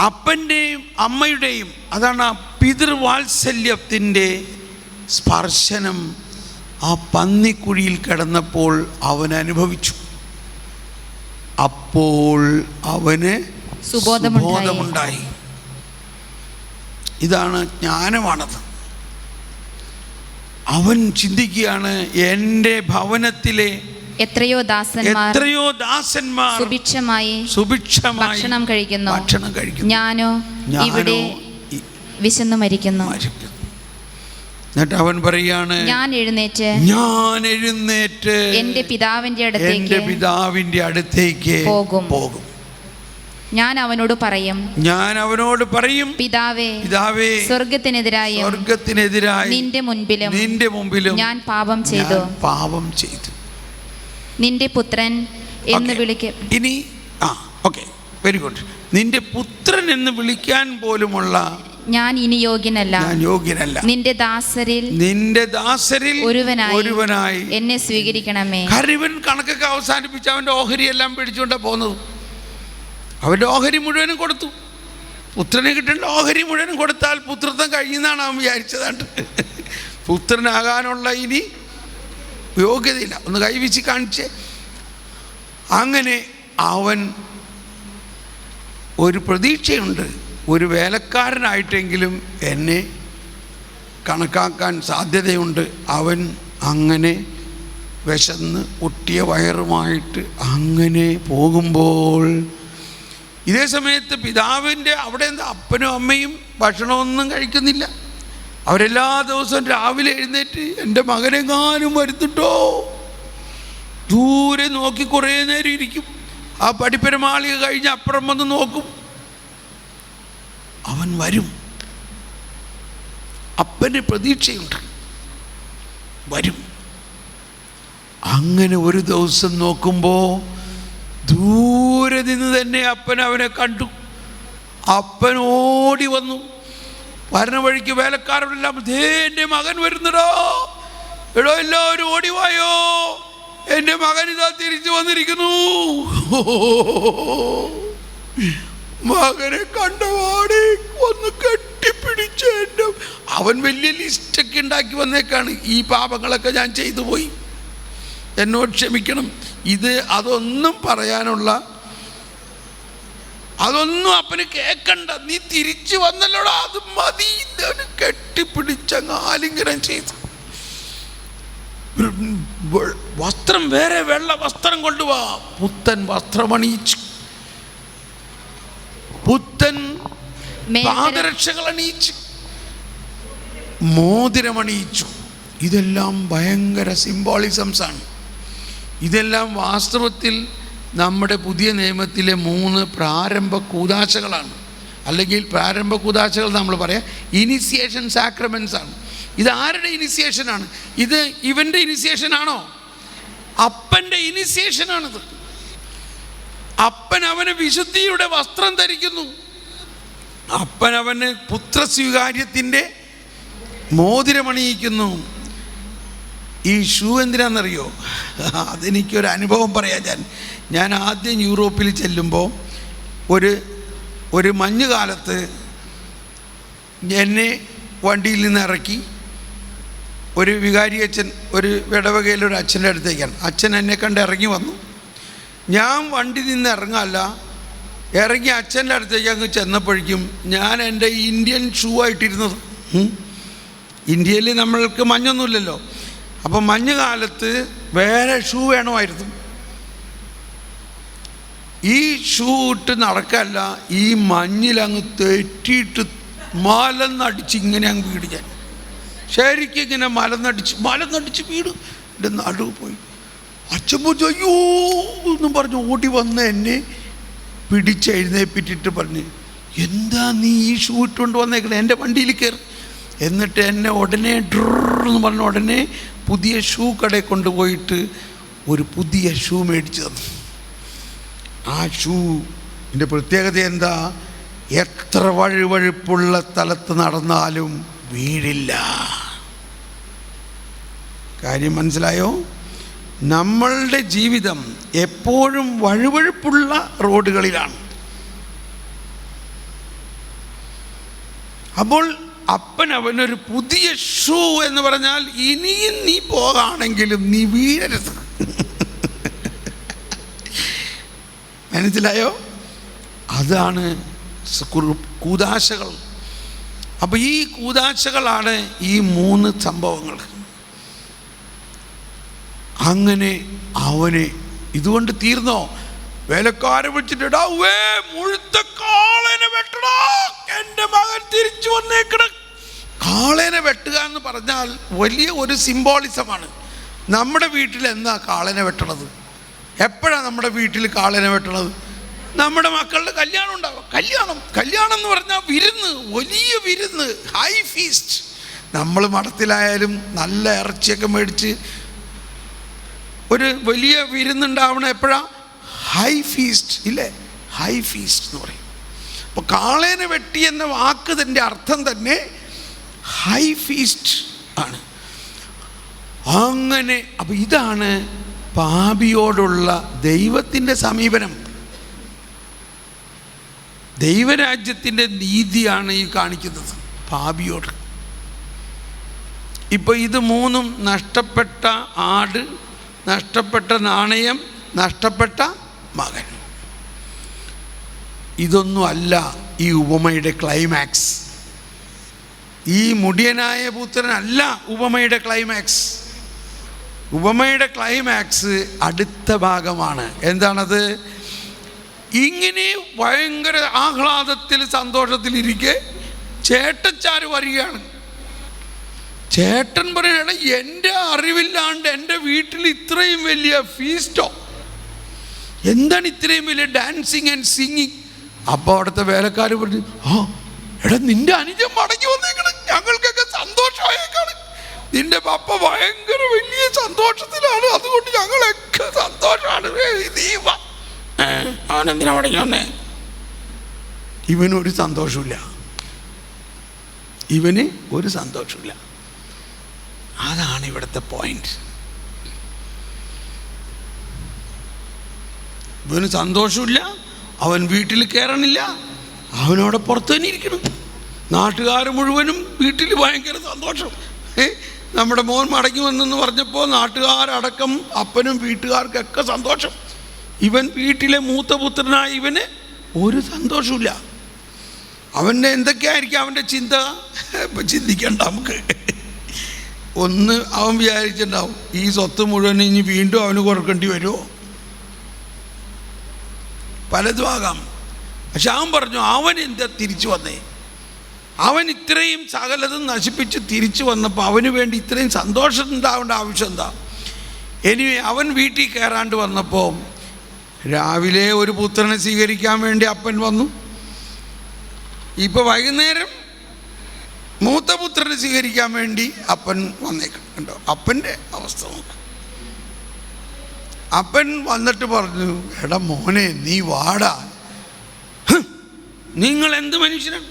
അപ്പൻ്റെയും അമ്മയുടെയും, അതാണ് ആ പിതൃവാത്സല്യത്തിൻ്റെ സ്പർശനം ആ പന്നിക്കുഴിയിൽ കിടന്നപ്പോൾ അവൻ അനുഭവിച്ചു. അപ്പോൾ അവന് സുബോധമുണ്ടായി. ഇതാണ് ജ്ഞാനമാണത്. അവൻ ചിന്തിക്കുകയാണ്, എൻ്റെ ഭവനത്തിലെ എത്രയോ ദാസന്മാർ സുഭിക്ഷമായി ഭക്ഷണം കഴിക്കുന്നു, ഞാനോ ഇവിടെ വിശന്നു മരിക്കുന്നു. എന്നിട്ട് അവൻ പറയാണ്, ഞാൻ എഴുന്നേറ്റ് എൻ്റെ പിതാവിൻ്റെ അടുത്തേക്ക് പോകും. ഞാൻ അവനോട് പറയും, പിതാവേ, സ്വർഗത്തിനെതിരായി നിന്റെ മുൻപിലും ഞാൻ പാപം ചെയ്തു. നിന്റെ പുത്രൻ എന്ന് വിളിക്കും. ഇനി വെരി ഗുഡ്. നിന്റെ പുത്രൻ എന്ന് വിളിക്കാൻ പോലുമുള്ള ഞാൻ ഇനി യോഗ്യനല്ല. നിന്റെ ദാസരിൽ ഒരുവനായി എന്നെ സ്വീകരിക്കണമേ. കാരണം ഇവൻ കണക്കൊക്കെ അവസാനിപ്പിച്ച് അവൻ്റെ ഓഹരിയെല്ലാം പിടിച്ചുകൊണ്ടാണ് പോകുന്നത്. അവൻ്റെ ഓഹരി മുഴുവനും കൊടുത്തു. പുത്രനെ കിട്ടേണ്ട ഓഹരി മുഴുവനും കൊടുത്താൽ പുത്രത്വം കഴിയുന്നതാണ് അവൻ വിചാരിച്ചതാണ്ട്. പുത്രനാകാനുള്ള ഇനി യോഗ്യതയില്ല. ഒന്ന് കൈവച്ച് കാണിച്ചേ. അങ്ങനെ അവൻ ഒരു പ്രതീക്ഷയുണ്ട്, ഒരു വേലക്കാരനായിട്ടെങ്കിലും എന്നെ കണക്കാക്കാൻ സാധ്യതയുണ്ട്. അവൻ അങ്ങനെ വിശന്ന് ഒട്ടിയ വയറുമായിട്ട് അങ്ങനെ പോകുമ്പോൾ, ഇതേ സമയത്ത് പിതാവിൻ്റെ അവിടെ എന്താ അപ്പനും അമ്മയും ഭക്ഷണമൊന്നും കഴിക്കുന്നില്ല. അവരെല്ലാ ദിവസവും രാവിലെ എഴുന്നേറ്റ് എൻ്റെ മകനെങ്ങാനും വരുത്തിട്ടോ ദൂരെ നോക്കി കുറേ നേരം ഇരിക്കും. ആ പടിപ്പരമാളിക കഴിഞ്ഞ് അപ്പുറം വന്ന് നോക്കും. അവൻ വരും. അപ്പന് പ്രതീക്ഷയുണ്ട്, വരും. അങ്ങനെ ഒരു ദിവസം നോക്കുമ്പോൾ ദൂരെ നിന്ന് തന്നെ അപ്പൻ അവനെ കണ്ടു. അപ്പൻ ഓടി വന്നു. വരണ വഴിക്ക് വേലക്കാരോടെല്ലാം, എൻ്റെ മകൻ വരുന്നടോ, എടോ എല്ലാവരും ഓടിവായോ, എൻ്റെ മകൻ ഇതാ തിരിച്ചു വന്നിരിക്കുന്നു. മകനെ കണ്ടവാടി ഒന്ന് കെട്ടിപ്പിടിച്ച് അവൻ വലിയ ലിസ്റ്റൊക്കെ ഉണ്ടാക്കി വന്നേക്കാണ്. ഈ പാപങ്ങളൊക്കെ ഞാൻ ചെയ്തു പോയി, എന്നോട് ക്ഷമിക്കണം. അതൊന്നും പറയാനുള്ള, അതൊന്നും അപ്പന് കേൾക്കണ്ട. നീ തിരിച്ചു വന്നല്ലോടാ, അത് മതി. കെട്ടിപ്പിടിച്ചങ്ങ് ആലിംഗനം ചെയ്തു. വസ്ത്രം വേറെ വെള്ള വസ്ത്രം കൊണ്ടുപോവാ. പുത്തൻ വസ്ത്രമണിയിച്ചു, പുത്തൻ പാദരക്ഷകൾ അണിയിച്ചു, മോതിരമണിയിച്ചു. ഇതെല്ലാം ഭയങ്കര സിംബോളിസംസ് ആണ്. ഇതെല്ലാം വാസ്തവത്തിൽ നമ്മുടെ പുതിയ നിയമത്തിലെ 3 പ്രാരംഭ കൂദാശകളാണ്. അല്ലെങ്കിൽ പ്രാരംഭ കൂദാശകൾ നമ്മൾ പറയാം ഇനിസിയേഷൻ സാക്രമെൻസ് ആണ്. ഇത് ആരുടെ ഇനിസിയേഷനാണ്? ഇത് ഇവൻ്റെ ഇനിസിയേഷനാണോ? അപ്പൻ്റെ ഇനിസിയേഷനാണിത്. അപ്പൻ അവന് വിശുദ്ധിയുടെ വസ്ത്രം ധരിക്കുന്നു. അപ്പൻ അവന് പുത്രസ്വീകാര്യത്തിൻ്റെ മോതിരമണിയിക്കുന്നു. ഈ ഷൂ എന്തിനാണെന്നറിയോ? അതെനിക്കൊരു അനുഭവം പറയാം. ഞാൻ ആദ്യം യൂറോപ്പിൽ ചെല്ലുമ്പോൾ ഒരു മഞ്ഞുകാലത്ത് എന്നെ വണ്ടിയിൽ നിന്ന് ഇറക്കി ഒരു വികാരി അച്ഛൻ, ഒരു ഇടവകയിലൊരു അച്ഛൻ്റെ അടുത്തേക്കാണ്. അച്ഛൻ എന്നെ കണ്ട് ഇറങ്ങി വന്നു. ഞാൻ വണ്ടി നിന്ന് ഇറങ്ങി അച്ഛൻ്റെ അടുത്തേക്ക് അങ്ങ് ചെന്നപ്പോഴേക്കും ഞാൻ എൻ്റെ ഇന്ത്യൻ ഷൂ ആയിട്ടിരുന്നത്. ഇന്ത്യയിൽ നമ്മൾക്ക് മഞ്ഞൊന്നുമില്ലല്ലോ. അപ്പം മഞ്ഞുകാലത്ത് വേറെ ഷൂ വേണമായിരുന്നു. ഈ ഷൂ ഇട്ട് നടക്കല്ല, ഈ മഞ്ഞിലങ്ങ് തെറ്റിയിട്ട് മലന്നടിച്ച് ഇങ്ങനെ അങ്ങ് വീട്. ഞാൻ ശരിക്കും ഇങ്ങനെ മലന്നടിച്ച് വീട്. എൻ്റെ നടുവ് പോയി. അച്ഛൻ പോയി അയ്യോ എന്നും പറഞ്ഞ് ഓടി വന്ന് എന്നെ പിടിച്ചെഴുന്നേപ്പിച്ചിട്ട് പറഞ്ഞ്, എന്താ നീ ഈ ഷൂ ഇട്ടുകൊണ്ട് വന്നേക്കണേ, എൻ്റെ വണ്ടിയിൽ കയറി. എന്നിട്ട് എന്നെ ഉടനെ ഡ്രെന്ന് പറഞ്ഞ ഉടനെ പുതിയ ഷൂ കടയിൽ കൊണ്ടുപോയിട്ട് ഒരു പുതിയ ഷൂ മേടിച്ചു തന്നു. ആ ഷൂവിൻ്റെ പ്രത്യേകത എന്താ? എത്ര വഴുവഴുപ്പുള്ള സ്ഥലത്ത് നടന്നാലും വീഴില്ല. കാര്യം മനസ്സിലായോ? നമ്മളുടെ ജീവിതം എപ്പോഴും വഴുവഴുപ്പുള്ള റോഡുകളിലാണ്. അപ്പോൾ അവനൊരു പുതിയ ഷൂ എന്ന് പറഞ്ഞാൽ ഇനിയും നീ പോകാണെങ്കിലും നീ വീഴരുത്. മനസ്സിലായോ? അതാണ് കൂദാശകൾ. അപ്പോൾ ഈ കൂദാശകളാണ് ഈ 3 സംഭവങ്ങൾ. അങ്ങനെ അവനെ ഇതുകൊണ്ട് തീർന്നോ? വേലക്കാരെ വിളിച്ചിട്ട് മുഴുത്ത കാളേനെ വെട്ടടാ, എൻ്റെ മകൻ തിരിച്ചു വന്നേക്കണം. കാളേനെ വെട്ടുക എന്ന് പറഞ്ഞാൽ വലിയ ഒരു സിംബോളിസമാണ്. നമ്മുടെ വീട്ടിൽ എന്താ കാളേനെ വെട്ടണത്? എപ്പോഴാണ് നമ്മുടെ വീട്ടിൽ കാളേനെ വെട്ടണത്? നമ്മുടെ മക്കളുടെ കല്യാണം ഉണ്ടാവും. കല്യാണം എന്ന് പറഞ്ഞാൽ വിരുന്ന്, വലിയ വിരുന്ന്, ഹൈ ഫീസ്റ്റ്. നമ്മൾ മഠത്തിലായാലും നല്ല ഇറച്ചിയൊക്കെ മേടിച്ച് ഒരു വലിയ വിരുന്നുണ്ടാവണം. എപ്പോഴാണ്? ഹൈ ഫീസ്റ്റ് ഇല്ലേ? ഹൈ ഫീസ്റ്റ് എന്ന് പറയും. അപ്പോൾ കാളേനെ വെട്ടി എന്ന വാക്ക് തൻ്റെ അർത്ഥം തന്നെ ഹൈ ഫീസ്റ്റ് ആണ്. അങ്ങനെ അപ്പോൾ ഇതാണ് പാപിയോടുള്ള ദൈവത്തിൻ്റെ സമീപനം. ദൈവരാജ്യത്തിൻ്റെ നീതിയാണ് ഈ കാണിക്കുന്നത് പാപിയോട്. ഇപ്പോൾ ഇത് 3 നഷ്ടപ്പെട്ട ആട്, നഷ്ടപ്പെട്ട നാണയം, നഷ്ടപ്പെട്ട മകൻ. ഇതൊന്നും അല്ല ഈ ഉപമയുടെ ക്ലൈമാക്സ്. ഈ മുടിയനായ പുത്രനല്ല ഉപമയുടെ ക്ലൈമാക്സ്. ഉപമയുടെ ക്ലൈമാക്സ് അടുത്ത ഭാഗമാണ്. എന്താണത്? ഇങ്ങനെ ഭയങ്കര ആഹ്ലാദത്തിൽ സന്തോഷത്തിലിരിക്കെ ചേട്ടച്ചാര് വരികയാണ്. ചേട്ടൻ പറയണ, എൻ്റെ അറിവില്ലാണ്ട് എൻ്റെ വീട്ടിൽ ഇത്രയും വലിയ ഫീസ്റ്റോ, എന്താണ് ഇത്രയും വലിയ ഡാൻസിങ് ആൻഡ് സിംഗിങ്? അപ്പോൾ അവിടുത്തെ വേലക്കാർ പറഞ്ഞു, എടാ നിന്റെ അനുജൻ മടങ്ങി വന്നേക്കണം, ഞങ്ങൾക്കൊക്കെ സന്തോഷമായേക്കാണ്. നിന്റെ പപ്പ ഭയങ്കര വലിയ സന്തോഷത്തിലാണ്, അതുകൊണ്ട് ഞങ്ങളൊക്കെ സന്തോഷമാണ്. അവനെന്തിനാ മടങ്ങി വന്നേ? ഇവനൊരു സന്തോഷമില്ല, ഇവന് ഒരു സന്തോഷമില്ല. അതാണ് ഇവിടുത്തെ പോയിന്റ്. ഇവന് സന്തോഷമില്ല, അവൻ വീട്ടിൽ കയറണില്ല, അവനവിടെ പുറത്ത് തന്നെ ഇരിക്കണം. നാട്ടുകാർ മുഴുവനും വീട്ടിൽ ഭയങ്കര സന്തോഷം. നമ്മുടെ മോൻ മടങ്ങി വന്നെന്ന് പറഞ്ഞപ്പോൾ നാട്ടുകാരടക്കം അപ്പനും വീട്ടുകാർക്കൊക്കെ സന്തോഷം. ഇവൻ വീട്ടിലെ മൂത്ത പുത്രനായ ഇവന് ഒരു സന്തോഷമില്ല. അവൻ്റെ എന്തൊക്കെയായിരിക്കും അവൻ്റെ ചിന്ത? ഇപ്പം ചിന്തിക്കണ്ട നമുക്ക്. ഒന്ന്, അവൻ വിചാരിച്ചിട്ടുണ്ടാവും ഈ സ്വത്ത് മുഴുവൻ ഇനി വീണ്ടും അവന് കൊടുക്കേണ്ടി വരുമോ? പലതും ആകാം. പക്ഷെ അവൻ പറഞ്ഞു, അവൻ എന്താ തിരിച്ചു വന്നേ? അവൻ ഇത്രയും സകലതും നശിപ്പിച്ച് തിരിച്ചു വന്നപ്പോൾ അവന് വേണ്ടി ഇത്രയും സന്തോഷം ഉണ്ടാവേണ്ട ആവശ്യം എന്താ? ഇനി അവൻ വീട്ടിൽ കയറാണ്ട് വന്നപ്പോൾ രാവിലെ ഒരു പുത്രനെ സ്വീകരിക്കാൻ വേണ്ടി അപ്പൻ വന്നു. ഇപ്പോൾ വൈകുന്നേരം മൂത്ത പുത്രനെ സ്വീകരിക്കാൻ വേണ്ടി അപ്പൻ വന്നേക്കണം. കണ്ടോ അപ്പൻ്റെ അവസ്ഥ നോക്ക്. അപ്പൻ വന്നിട്ട് പറഞ്ഞു, എടാ മോനെ നീ വാടാ. നിങ്ങൾ എന്ത് മനുഷ്യനാണ്?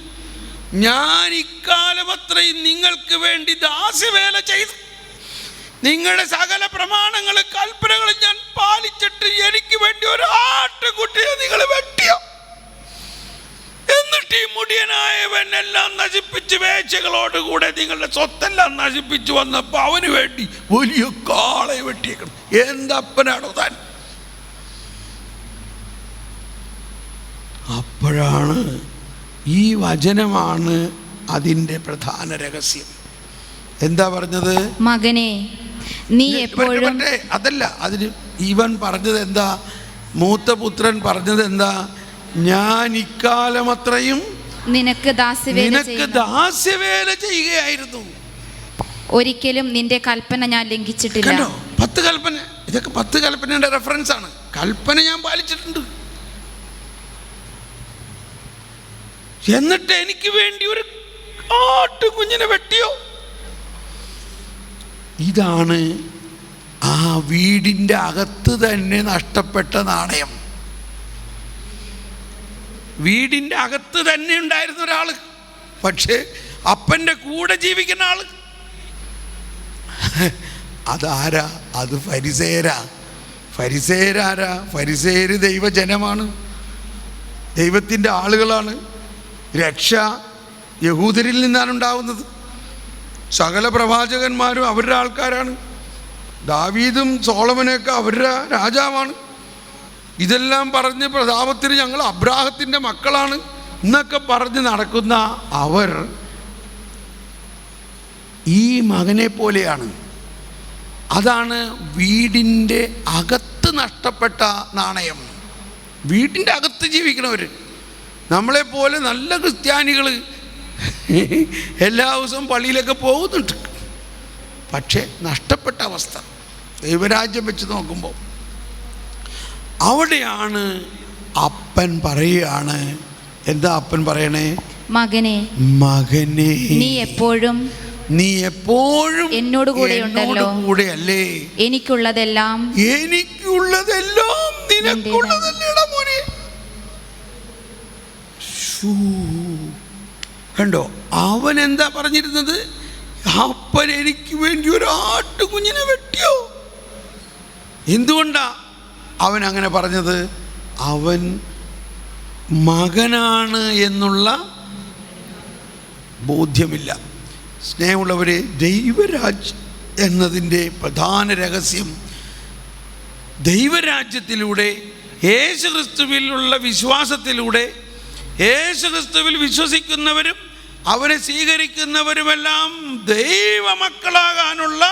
ഞാൻ ഇക്കാലം അത്രയും നിങ്ങൾക്ക് വേണ്ടി ദാസ്യവേല ചെയ്തു, നിങ്ങളുടെ സകല പ്രമാണങ്ങളും കൽപ്പനകളും ഞാൻ പാലിച്ചിട്ട് എനിക്ക് വേണ്ടി ഒരു ആട്ടുകുട്ടിയെ നിങ്ങൾ വെട്ടിയോ? എന്നിട്ട് ഈ മുടിയനായവൻ എല്ലാം നശിപ്പിച്ച് വേശ്യകളോടുകൂടെ നിങ്ങളുടെ സ്വത്തെല്ലാം നശിപ്പിച്ചു വന്നപ്പോൾ അവന് വേണ്ടി വലിയ കാളയെ വെട്ടിയേക്കണം. എന്തപ്പനാണോ താൻ? അപ്പോഴാണ് ഈ വചനമാണ് അതിൻ്റെ പ്രധാന രഹസ്യം. എന്താ പറഞ്ഞത്? മകനെ, നീ എപ്പോഴും അതല്ല, അതിന് ഇവൻ പറഞ്ഞത് എന്താ? മൂത്ത പുത്രൻ പറഞ്ഞത് എന്താ? ഞാൻ ഇക്കാലം അത്രയും നിനക്ക് ദാസ്യവേല ചെയ്യുകയായിരുന്നു. ഒരിക്കലും നിന്റെ കൽപ്പന ഞാൻ ലംഘിച്ചിട്ടില്ല. 10 കൽപ്പന, ഇതൊക്കെ 10 കൽപ്പനയുടെ റെഫറൻസ് ആണ്. കൽപ്പന ഞാൻ പാലിച്ചിട്ടുണ്ട്. എന്നിട്ട് എനിക്ക് വേണ്ടി ഒരു ആട്ടുകുഞ്ഞിനെ വെട്ടിയോ? ഇതാണ് ആ വീടിൻ്റെ അകത്ത് തന്നെ നഷ്ടപ്പെട്ട നാണയം. വീടിൻ്റെ അകത്ത് തന്നെ ഉണ്ടായിരുന്ന ഒരാൾ, പക്ഷേ അപ്പൻ്റെ കൂടെ ജീവിക്കുന്ന ആൾ. അതാരാ? അത് ഫരിസേയരാ. ഫരിസേയരാരാ? ഫരിസേയര് ദൈവജനമാണ്, ദൈവത്തിൻ്റെ ആളുകളാണ്. രക്ഷ യഹൂദരിൽ നിന്നാണ് ഉണ്ടാവുന്നത്. സകല പ്രവാചകന്മാരും അവരുടെ ആൾക്കാരാണ്. ദാവീദും സോളമനൊക്കെ അവരുടെ രാജാവാണ്. ഇതെല്ലാം പറഞ്ഞ് പ്രതാപത്തിന് ഞങ്ങൾ അബ്രാഹത്തിൻ്റെ മക്കളാണ് എന്നൊക്കെ പറഞ്ഞ് നടക്കുന്ന അവർ ഈ മകനെ പോലെയാണ്. അതാണ് വീടിൻ്റെ അകത്ത് നഷ്ടപ്പെട്ട നാണയം. വീടിൻ്റെ അകത്ത് ജീവിക്കണവർ, നമ്മളെപ്പോലെ നല്ല ക്രിസ്ത്യാനികൾ എല്ലാ ദിവസവും പള്ളിയിലൊക്കെ പോകുന്നുണ്ട്. പക്ഷേ നഷ്ടപ്പെട്ട അവസ്ഥ ദൈവരാജ്യം വെച്ച് നോക്കുമ്പോൾ അവിടെയാണ് അപ്പൻ പറയുകയാണ്. എന്താ അപ്പൻ പറയണേ? മകനെ, മകനെ, നീ എപ്പോഴും എന്നോട് കൂടെയല്ലേ? എനിക്കുള്ളതെല്ലാം നിനക്കുള്ളതല്ലേടാ മോനെ. കണ്ടോ, അവൻ എന്താ പറഞ്ഞിരുന്നത്? അപ്പൻ എനിക്ക് വേണ്ടി ഒരു ആട്ടുകുഞ്ഞിനെ വെട്ടിയോ? എന്തുകൊണ്ടാ അവൻ അങ്ങനെ പറഞ്ഞത്? അവൻ മകനാണ് എന്നുള്ള ബോധ്യമില്ല. സ്നേഹമുള്ളവരെ, ദൈവരാജ്യം എന്നതിൻ്റെ പ്രധാന രഹസ്യം ദൈവരാജ്യത്തിലൂടെ യേശുക്രിസ്തുവിലുള്ള വിശ്വാസത്തിലൂടെ യേശുക്രിസ്തുവിൽ വിശ്വസിക്കുന്നവരും അവനെ സ്വീകരിക്കുന്നവരുമെല്ലാം ദൈവമക്കളാകാനുള്ള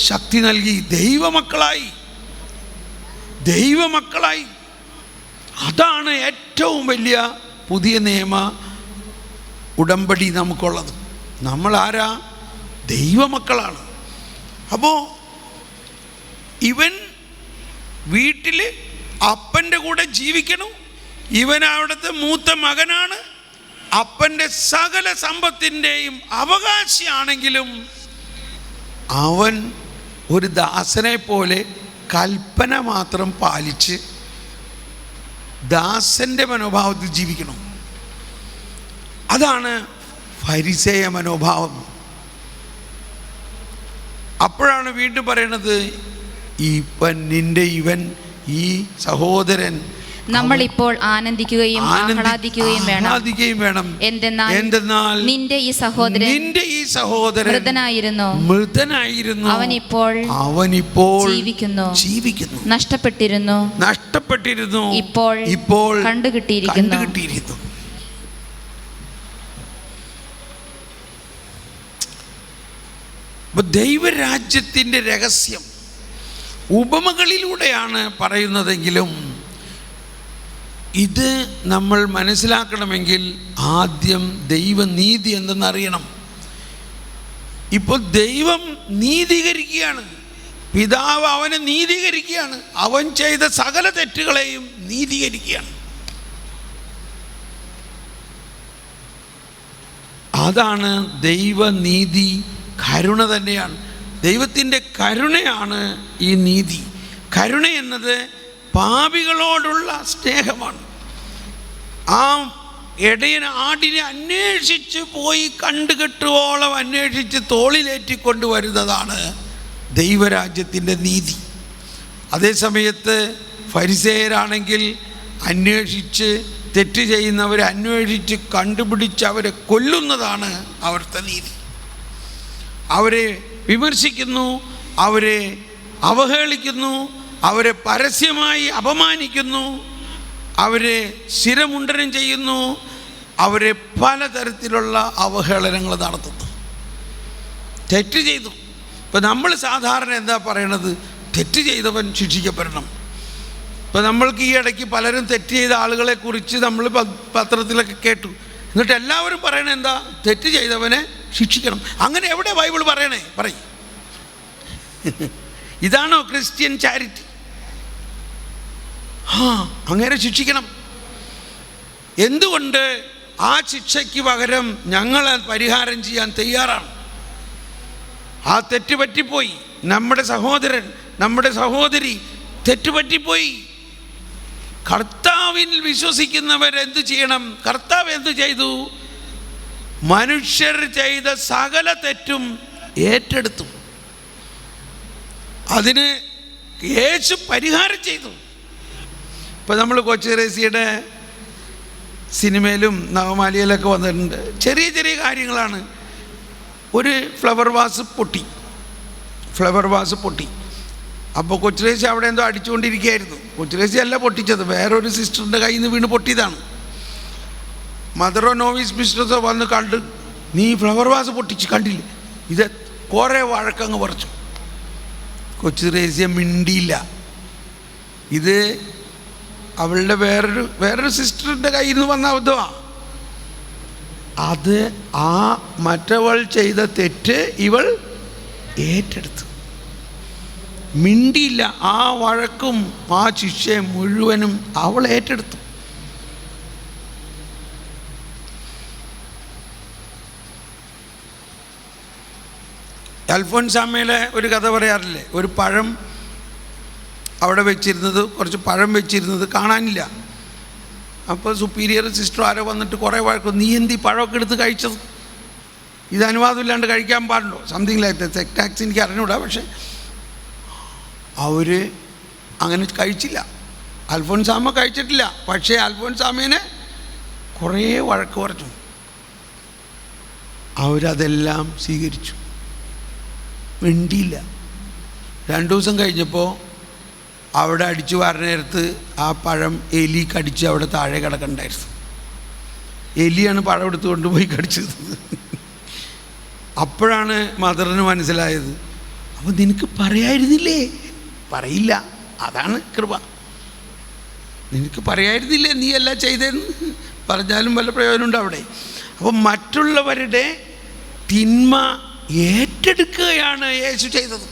ശക്തി നൽകി. ദൈവമക്കളായി. അതാണ് ഏറ്റവും വലിയ പുതിയ നിയമ ഉടമ്പടി നമുക്കുള്ളത്. നമ്മൾ ആരാ? ദൈവമക്കളാണ്. അപ്പോൾ ഇവൻ വീട്ടിൽ അപ്പൻ്റെ കൂടെ ജീവിക്കണം. ഇവൻ അവിടുത്തെ മൂത്ത മകനാണ്. അപ്പൻ്റെ സകല സമ്പത്തിൻ്റെയും അവകാശിയാണെങ്കിലും അവൻ ഒരു ദാസനെ പോലെ കൽപ്പന മാത്രം പാലിച്ച് ദാസൻ്റെ മനോഭാവത്തിൽ ജീവിക്കണം. അതാണ് ഫരിസേയ മനോഭാവം. അപ്പോഴാണ് വീണ്ടും പറയണത്, ഇവൻ ഈ സഹോദരൻ നമ്മളിപ്പോൾ ആനന്ദിക്കുകയും ആഹ്ലാദിക്കുകയും വേണം. എന്തെന്നാൽ നിന്റെ ഈ സഹോദരൻ മൃതനായിരുന്നു, അവനിപ്പോൾ ജീവിക്കുന്നു, നഷ്ടപ്പെട്ടിരുന്നു, ഇപ്പോൾ കണ്ടുകിട്ടിയിരിക്കുന്നു. ദൈവരാജ്യത്തിൻ്റെ രഹസ്യം ഉപമകളിലൂടെയാണ് പറയുന്നതെങ്കിലും ഇത് നമ്മൾ മനസ്സിലാക്കണമെങ്കിൽ ആദ്യം ദൈവനീതി എന്തെന്നറിയണം. ഇപ്പോൾ ദൈവം നീതീകരിക്കുകയാണ്. പിതാവ് അവനെ നീതീകരിക്കുകയാണ്. അവൻ ചെയ്ത സകല തെറ്റുകളെയും നീതീകരിക്കുകയാണ്. അതാണ് ദൈവനീതി. കരുണ തന്നെയാണ്. ദൈവത്തിൻ്റെ കരുണയാണ് ഈ നീതി. കരുണ എന്നത് പാപികളോടുള്ള സ്നേഹമാണ്. ആ ഇടയൻ ആടിനെ അന്വേഷിച്ച് പോയി കണ്ടുകെട്ടുവോളം അന്വേഷിച്ച് തോളിലേറ്റിക്കൊണ്ട് വരുന്നതാണ് ദൈവരാജ്യത്തിൻ്റെ നീതി. അതേസമയത്ത് ഫരിസേയരാണെങ്കിൽ അന്വേഷിച്ച് തെറ്റ് ചെയ്യുന്നവരെ അന്വേഷിച്ച് കണ്ടുപിടിച്ച് അവരെ കൊല്ലുന്നതാണ് അവിടുത്തെ നീതി. അവരെ വിമർശിക്കുന്നു, അവരെ അവഹേളിക്കുന്നു, അവരെ പരസ്യമായി അപമാനിക്കുന്നു, അവരെ ശിരമുണ്ടനം ചെയ്യുന്നു, അവരെ പലതരത്തിലുള്ള അവഹേളനങ്ങൾ നടത്തുന്നു. തെറ്റ് ചെയ്തു. ഇപ്പം നമ്മൾ സാധാരണ എന്താ പറയണത്? തെറ്റ് ചെയ്തവൻ ശിക്ഷിക്കപ്പെടണം. ഇപ്പം നമ്മൾക്ക് ഈ ഇടയ്ക്ക് പലരും തെറ്റ് ചെയ്ത ആളുകളെക്കുറിച്ച് നമ്മൾ പത്രത്തിലൊക്കെ കേട്ടു. എന്നിട്ട് എല്ലാവരും പറയണത് എന്താ? തെറ്റ് ചെയ്തവനെ ശിക്ഷിക്കണം. അങ്ങനെ എവിടെ ബൈബിൾ പറയണേ? പറയും. ഇതാണോ ക്രിസ്ത്യൻ ചാരിറ്റി? അങ്ങനെ ശിക്ഷിക്കണം. എന്തുകൊണ്ട്? ആ ശിക്ഷയ്ക്ക് പകരം ഞങ്ങൾ പരിഹാരം ചെയ്യാൻ തയ്യാറാണ്. ആ തെറ്റ് പറ്റിപ്പോയി, നമ്മുടെ സഹോദരൻ, നമ്മുടെ സഹോദരി തെറ്റുപറ്റിപ്പോയി. കർത്താവിൽ വിശ്വസിക്കുന്നവരെന്ത് ചെയ്യണം? കർത്താവ് എന്ത് ചെയ്തു? മനുഷ്യർ ചെയ്ത സകല തെറ്റും ഏറ്റെടുത്തു. അതിന് യേശു പരിഹാരം ചെയ്തു. ഇപ്പം നമ്മൾ കൊച്ചുറേസിയുടെ സിനിമയിലും നവമാലിയയിലൊക്കെ വന്നിട്ടുണ്ട്. ചെറിയ ചെറിയ കാര്യങ്ങളാണ്. ഒരു ഫ്ലവർ വാസ് പൊട്ടി. അപ്പോൾ കൊച്ചുറേസി അവിടെ എന്തോ അടിച്ചുകൊണ്ടിരിക്കുകയായിരുന്നു. കൊച്ചുറേസി അല്ല പൊട്ടിച്ചത്, വേറൊരു സിസ്റ്ററിൻ്റെ കയ്യിൽ നിന്ന് വീണ് പൊട്ടിയതാണ്. മദറോ നോവീസ് മിസ്ട്രസോ വന്ന് കണ്ട്, നീ ഫ്ലവർ വാസ് പൊട്ടിച്ച് കണ്ടില്ല? ഇത് കുറേ വഴക്കങ്ങ് പറിച്ചു. കൊച്ചുറേസിയെ മിണ്ടിയില്ല. ഇത് അവളുടെ വേറൊരു സിസ്റ്ററിൻ്റെ കയ്യിൽ നിന്ന് വന്ന അബദ്ധമാണ്. അത് ആ മറ്റവൾ ചെയ്ത തെറ്റ് ഇവൾ ഏറ്റെടുത്തു. മിണ്ടിയില്ല. ആ വഴക്കും ആ ശിക്ഷയും മുഴുവനും അവൾ ഏറ്റെടുത്തു. അൽഫോൻസാമ്മയിലെ ഒരു കഥ പറയാറില്ലേ? ഒരു പഴം അവിടെ വെച്ചിരുന്നത്, കുറച്ച് പഴം വെച്ചിരുന്നത് കാണാനില്ല. അപ്പോൾ സുപ്പീരിയർ സിസ്റ്റർ ആരോ വന്നിട്ട് കുറേ വഴക്കും, നീ എന്ത് ഈ പഴമൊക്കെ എടുത്ത് കഴിച്ചത്? ഇത് അനുവാദമില്ലാണ്ട് കഴിക്കാൻ പാടുണ്ടോ? Something like that. എക്സാക്ട് എനിക്ക് അറിഞ്ഞൂടാ. പക്ഷേ അവർ അങ്ങനെ കഴിച്ചില്ല. അൽഫോൻസാമ്മ കഴിച്ചിട്ടില്ല. പക്ഷേ അൽഫോൻസാമ്മേനെ കുറേ വഴക്ക് പറഞ്ഞു. അവരതെല്ലാം സ്വീകരിച്ചു, മിണ്ടിയില്ല. 2 ദിവസം കഴിഞ്ഞപ്പോൾ അവിടെ അടിച്ചു വാരണ നേരത്ത് ആ പഴം എലി കടിച്ച് അവിടെ താഴെ കിടക്കണ്ടായിരുന്നു. എലിയാണ് പഴം എടുത്ത് കൊണ്ടുപോയി കടിച്ചത്. അപ്പോഴാണ് മദറിന് മനസ്സിലായത്, അപ്പോൾ നിനക്ക് പറയായിരുന്നില്ലേ? പറയില്ല, അതാണ് കൃപ. നിനക്ക് പറയായിരുന്നില്ലേ നീ എല്ലാം ചെയ്തതെന്ന്? പറഞ്ഞാലും വല്ല പ്രയോജനമുണ്ട് അവിടെ. അപ്പോൾ മറ്റുള്ളവരുടെ തിന്മ ഏറ്റെടുക്കുകയാണ് യേശു ചെയ്തത്.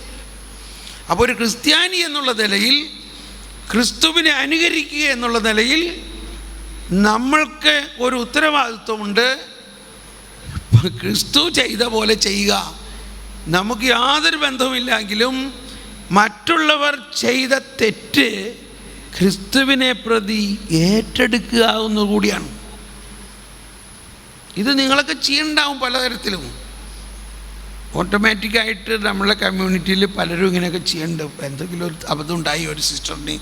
അപ്പോൾ ഒരു ക്രിസ്ത്യാനി എന്നുള്ള നിലയിൽ, ക്രിസ്തുവിനെ അനുകരിക്കുക എന്നുള്ള നിലയിൽ നമ്മൾക്ക് ഒരു ഉത്തരവാദിത്വമുണ്ട്. ക്രിസ്തു ചെയ്ത പോലെ ചെയ്യുക. നമുക്ക് യാതൊരു ബന്ധവുമില്ലെങ്കിലും മറ്റുള്ളവർ ചെയ്ത തെറ്റ് ക്രിസ്തുവിനെ പ്രതി ഏറ്റെടുക്കുക എന്നുകൂടിയാണ്. ഇത് നിങ്ങളൊക്കെ ചെയ്യണ്ടാവും പലതരത്തിലും. ഓട്ടോമാറ്റിക്കായിട്ട് നമ്മളെ കമ്മ്യൂണിറ്റിയിൽ പലരും ഇങ്ങനെയൊക്കെ ചെയ്യേണ്ടത്. എന്തെങ്കിലും ഒരു അബദ്ധം ഉണ്ടായി ഒരു സിസ്റ്ററിന്,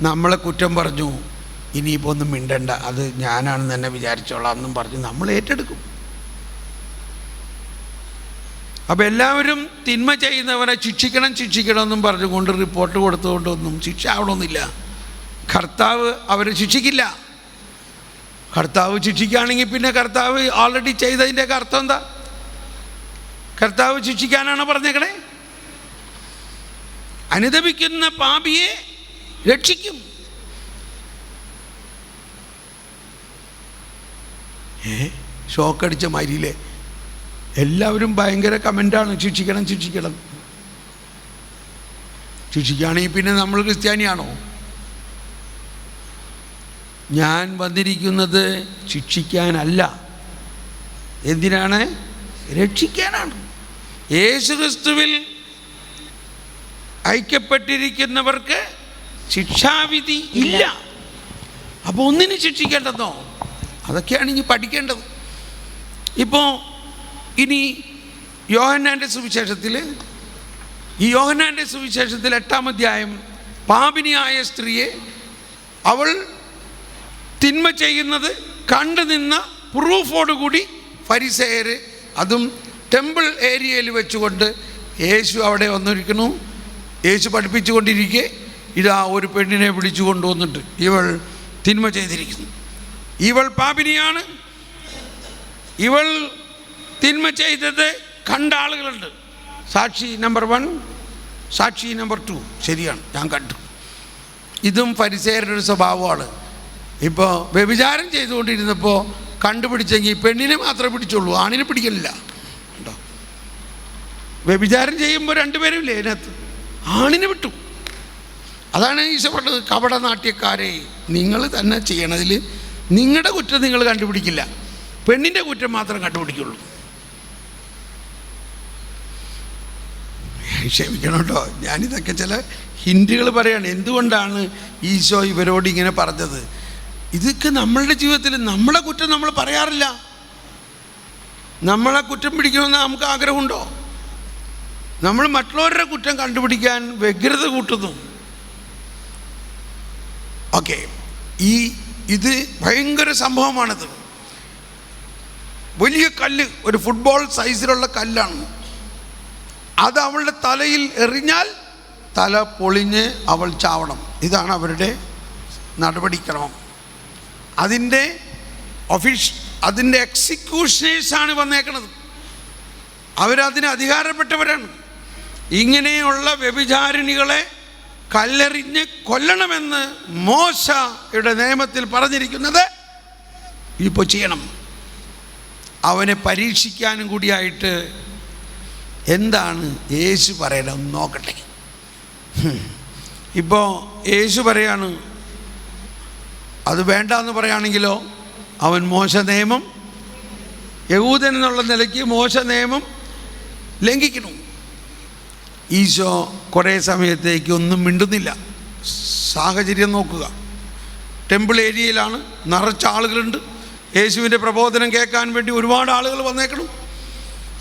നമ്മളെ കുറ്റം പറഞ്ഞു, ഇനിയിപ്പോൾ ഒന്നും മിണ്ടണ്ട, അത് ഞാനാണെന്ന് തന്നെ വിചാരിച്ചോളാം എന്നും പറഞ്ഞ് നമ്മൾ ഏറ്റെടുക്കും. അപ്പോൾ എല്ലാവരും തിന്മ ചെയ്യുന്നവരെ ശിക്ഷിക്കണമെന്നും പറഞ്ഞുകൊണ്ട് റിപ്പോർട്ട് കൊടുത്തുകൊണ്ടൊന്നും ശിക്ഷ ആവണമെന്നില്ല. കർത്താവ് അവരെ ശിക്ഷിക്കില്ല. കർത്താവ് ശിക്ഷിക്കുകയാണെങ്കിൽ പിന്നെ കർത്താവ് ഓൾറെഡി ചെയ്തതിൻ്റെയൊക്കെ അർത്ഥം എന്താ? കർത്താവ് ശിക്ഷിക്കാനാണ് പറഞ്ഞേക്കണേ. അനുദപിക്കുന്ന പാപിയെ രക്ഷിക്കും. ഷോക്കടിച്ച മാതിരിയില്ലേ? എല്ലാവരും ഭയങ്കര കമൻ്റാണ്, ശിക്ഷിക്കണം. ശിക്ഷിക്കുകയാണെങ്കിൽ പിന്നെ നമ്മൾ ക്രിസ്ത്യാനിയാണോ? ഞാൻ വന്നിരിക്കുന്നത് ശിക്ഷിക്കാനല്ല. എന്തിനാണ്? രക്ഷിക്കാനാണ്. യേശുക്രിസ്തുവിൽ ഐക്യപ്പെട്ടിരിക്കുന്നവർക്ക് ശിക്ഷാവിധി ഇല്ല. അപ്പോൾ ഒന്നിനും ശിക്ഷിക്കേണ്ടതോ? അതൊക്കെയാണ് ഇനി പഠിക്കേണ്ടത്. ഇപ്പോൾ ഇനി യോഹന്നാൻ്റെ സുവിശേഷത്തിൽ 8-ാം അധ്യായം പാപിനിയായ സ്ത്രീയെ അവൾ തിന്മ ചെയ്യുന്നത് കണ്ടു നിന്ന പ്രൂഫോടുകൂടി ഫരിസേയർ, അതും ടെമ്പിൾ ഏരിയയിൽ വെച്ചുകൊണ്ട് യേശു അവിടെ വന്നിരിക്കുന്നു. യേശു പഠിപ്പിച്ചു കൊണ്ടിരിക്കെ ഇതാ ഒരു പെണ്ണിനെ പിടിച്ചു കൊണ്ടുവന്നിട്ട് ഇവൾ തിന്മ ചെയ്തിരിക്കുന്നു, ഇവൾ പാപിനിയാണ്, ഇവൾ തിന്മ ചെയ്തത് കണ്ട ആളുകളുണ്ട്. സാക്ഷി നമ്പർ 1, സാക്ഷി നമ്പർ 2. ശരിയാണ്, ഞാൻ കണ്ടു. ഇതും ഫരിസേയരുടെ ഒരു സ്വഭാവമാണ്. ഇപ്പോൾ വ്യഭിചാരം ചെയ്തുകൊണ്ടിരുന്നപ്പോൾ കണ്ടുപിടിച്ചെങ്കിൽ പെണ്ണിനെ മാത്രമേ പിടിച്ചുള്ളൂ, ആണിനെ പിടിക്കലില്ല. കേട്ടോ, വ്യഭിചാരം ചെയ്യുമ്പോൾ രണ്ടുപേരും ഇല്ലേ അതിനകത്ത്, ആണിനെ വിട്ടു. അതാണ് ഈശോ പറഞ്ഞത്, കപടനാട്യക്കാരെ നിങ്ങൾ തന്നെ ചെയ്യണതിൽ നിങ്ങളുടെ കുറ്റം നിങ്ങൾ കണ്ടുപിടിക്കില്ല, പെണ്ണിൻ്റെ കുറ്റം മാത്രം കണ്ടുപിടിക്കുള്ളൂ. ക്ഷമിക്കണം കേട്ടോ, ഞാനിതൊക്കെ ചില ഹിൻഡുകൾ പറയാണ്. എന്തുകൊണ്ടാണ് ഈശോ ഇവരോട് ഇങ്ങനെ പറഞ്ഞത്? ഇതൊക്കെ നമ്മളുടെ ജീവിതത്തിൽ നമ്മളെ കുറ്റം നമ്മൾ പറയാറില്ല. നമ്മളെ കുറ്റം പിടിക്കണമെന്ന് നമുക്ക് ആഗ്രഹമുണ്ടോ? നമ്മൾ മറ്റുള്ളവരുടെ കുറ്റം കണ്ടുപിടിക്കാൻ വ്യഗ്രത കൂട്ടുന്നു. ഓക്കെ, ഇത് ഭയങ്കര സംഭവമാണിത്. വലിയ കല്ല്, ഒരു ഫുട്ബോൾ സൈസിലുള്ള കല്ലാണ്. അത് അവളുടെ തലയിൽ എറിഞ്ഞാൽ തല പൊളിഞ്ഞ് അവൾ ചാവണം. ഇതാണ് അവരുടെ നടപടിക്രമം. അതിൻ്റെ എക്സിക്യൂഷനേഴ്സാണ് വന്നേക്കണത്. അവരതിന് അധികാരപ്പെട്ടവരാണ്. ഇങ്ങനെയുള്ള വ്യഭിചാരിണികളെ കല്ലെറിഞ്ഞ് കൊല്ലണമെന്ന് മോശയുടെ നിയമത്തിൽ പറഞ്ഞിരിക്കുന്നത് ഇപ്പോൾ ചെയ്യണം. അവനെ പരീക്ഷിക്കാനും കൂടിയായിട്ട് എന്താണ് യേശു പറയണം നോക്കട്ടെ. ഇപ്പോൾ യേശു പറയാണ് അത് വേണ്ടെന്ന് പറയുകയാണെങ്കിലോ അവൻ മോശ നിയമം, യഹൂദൻ എന്നുള്ള നിലയ്ക്ക് മോശ നിയമം ലംഘിക്കണം. ഈശോ കുറേ സമയത്തേക്ക് ഒന്നും മിണ്ടുന്നില്ല. സാഹചര്യം നോക്കുക, ടെമ്പിൾ ഏരിയയിലാണ്, നിറച്ച ആളുകളുണ്ട്. യേശുവിൻ്റെ പ്രബോധനം കേൾക്കാൻ വേണ്ടി ഒരുപാട് ആളുകൾ വന്നേക്കണം.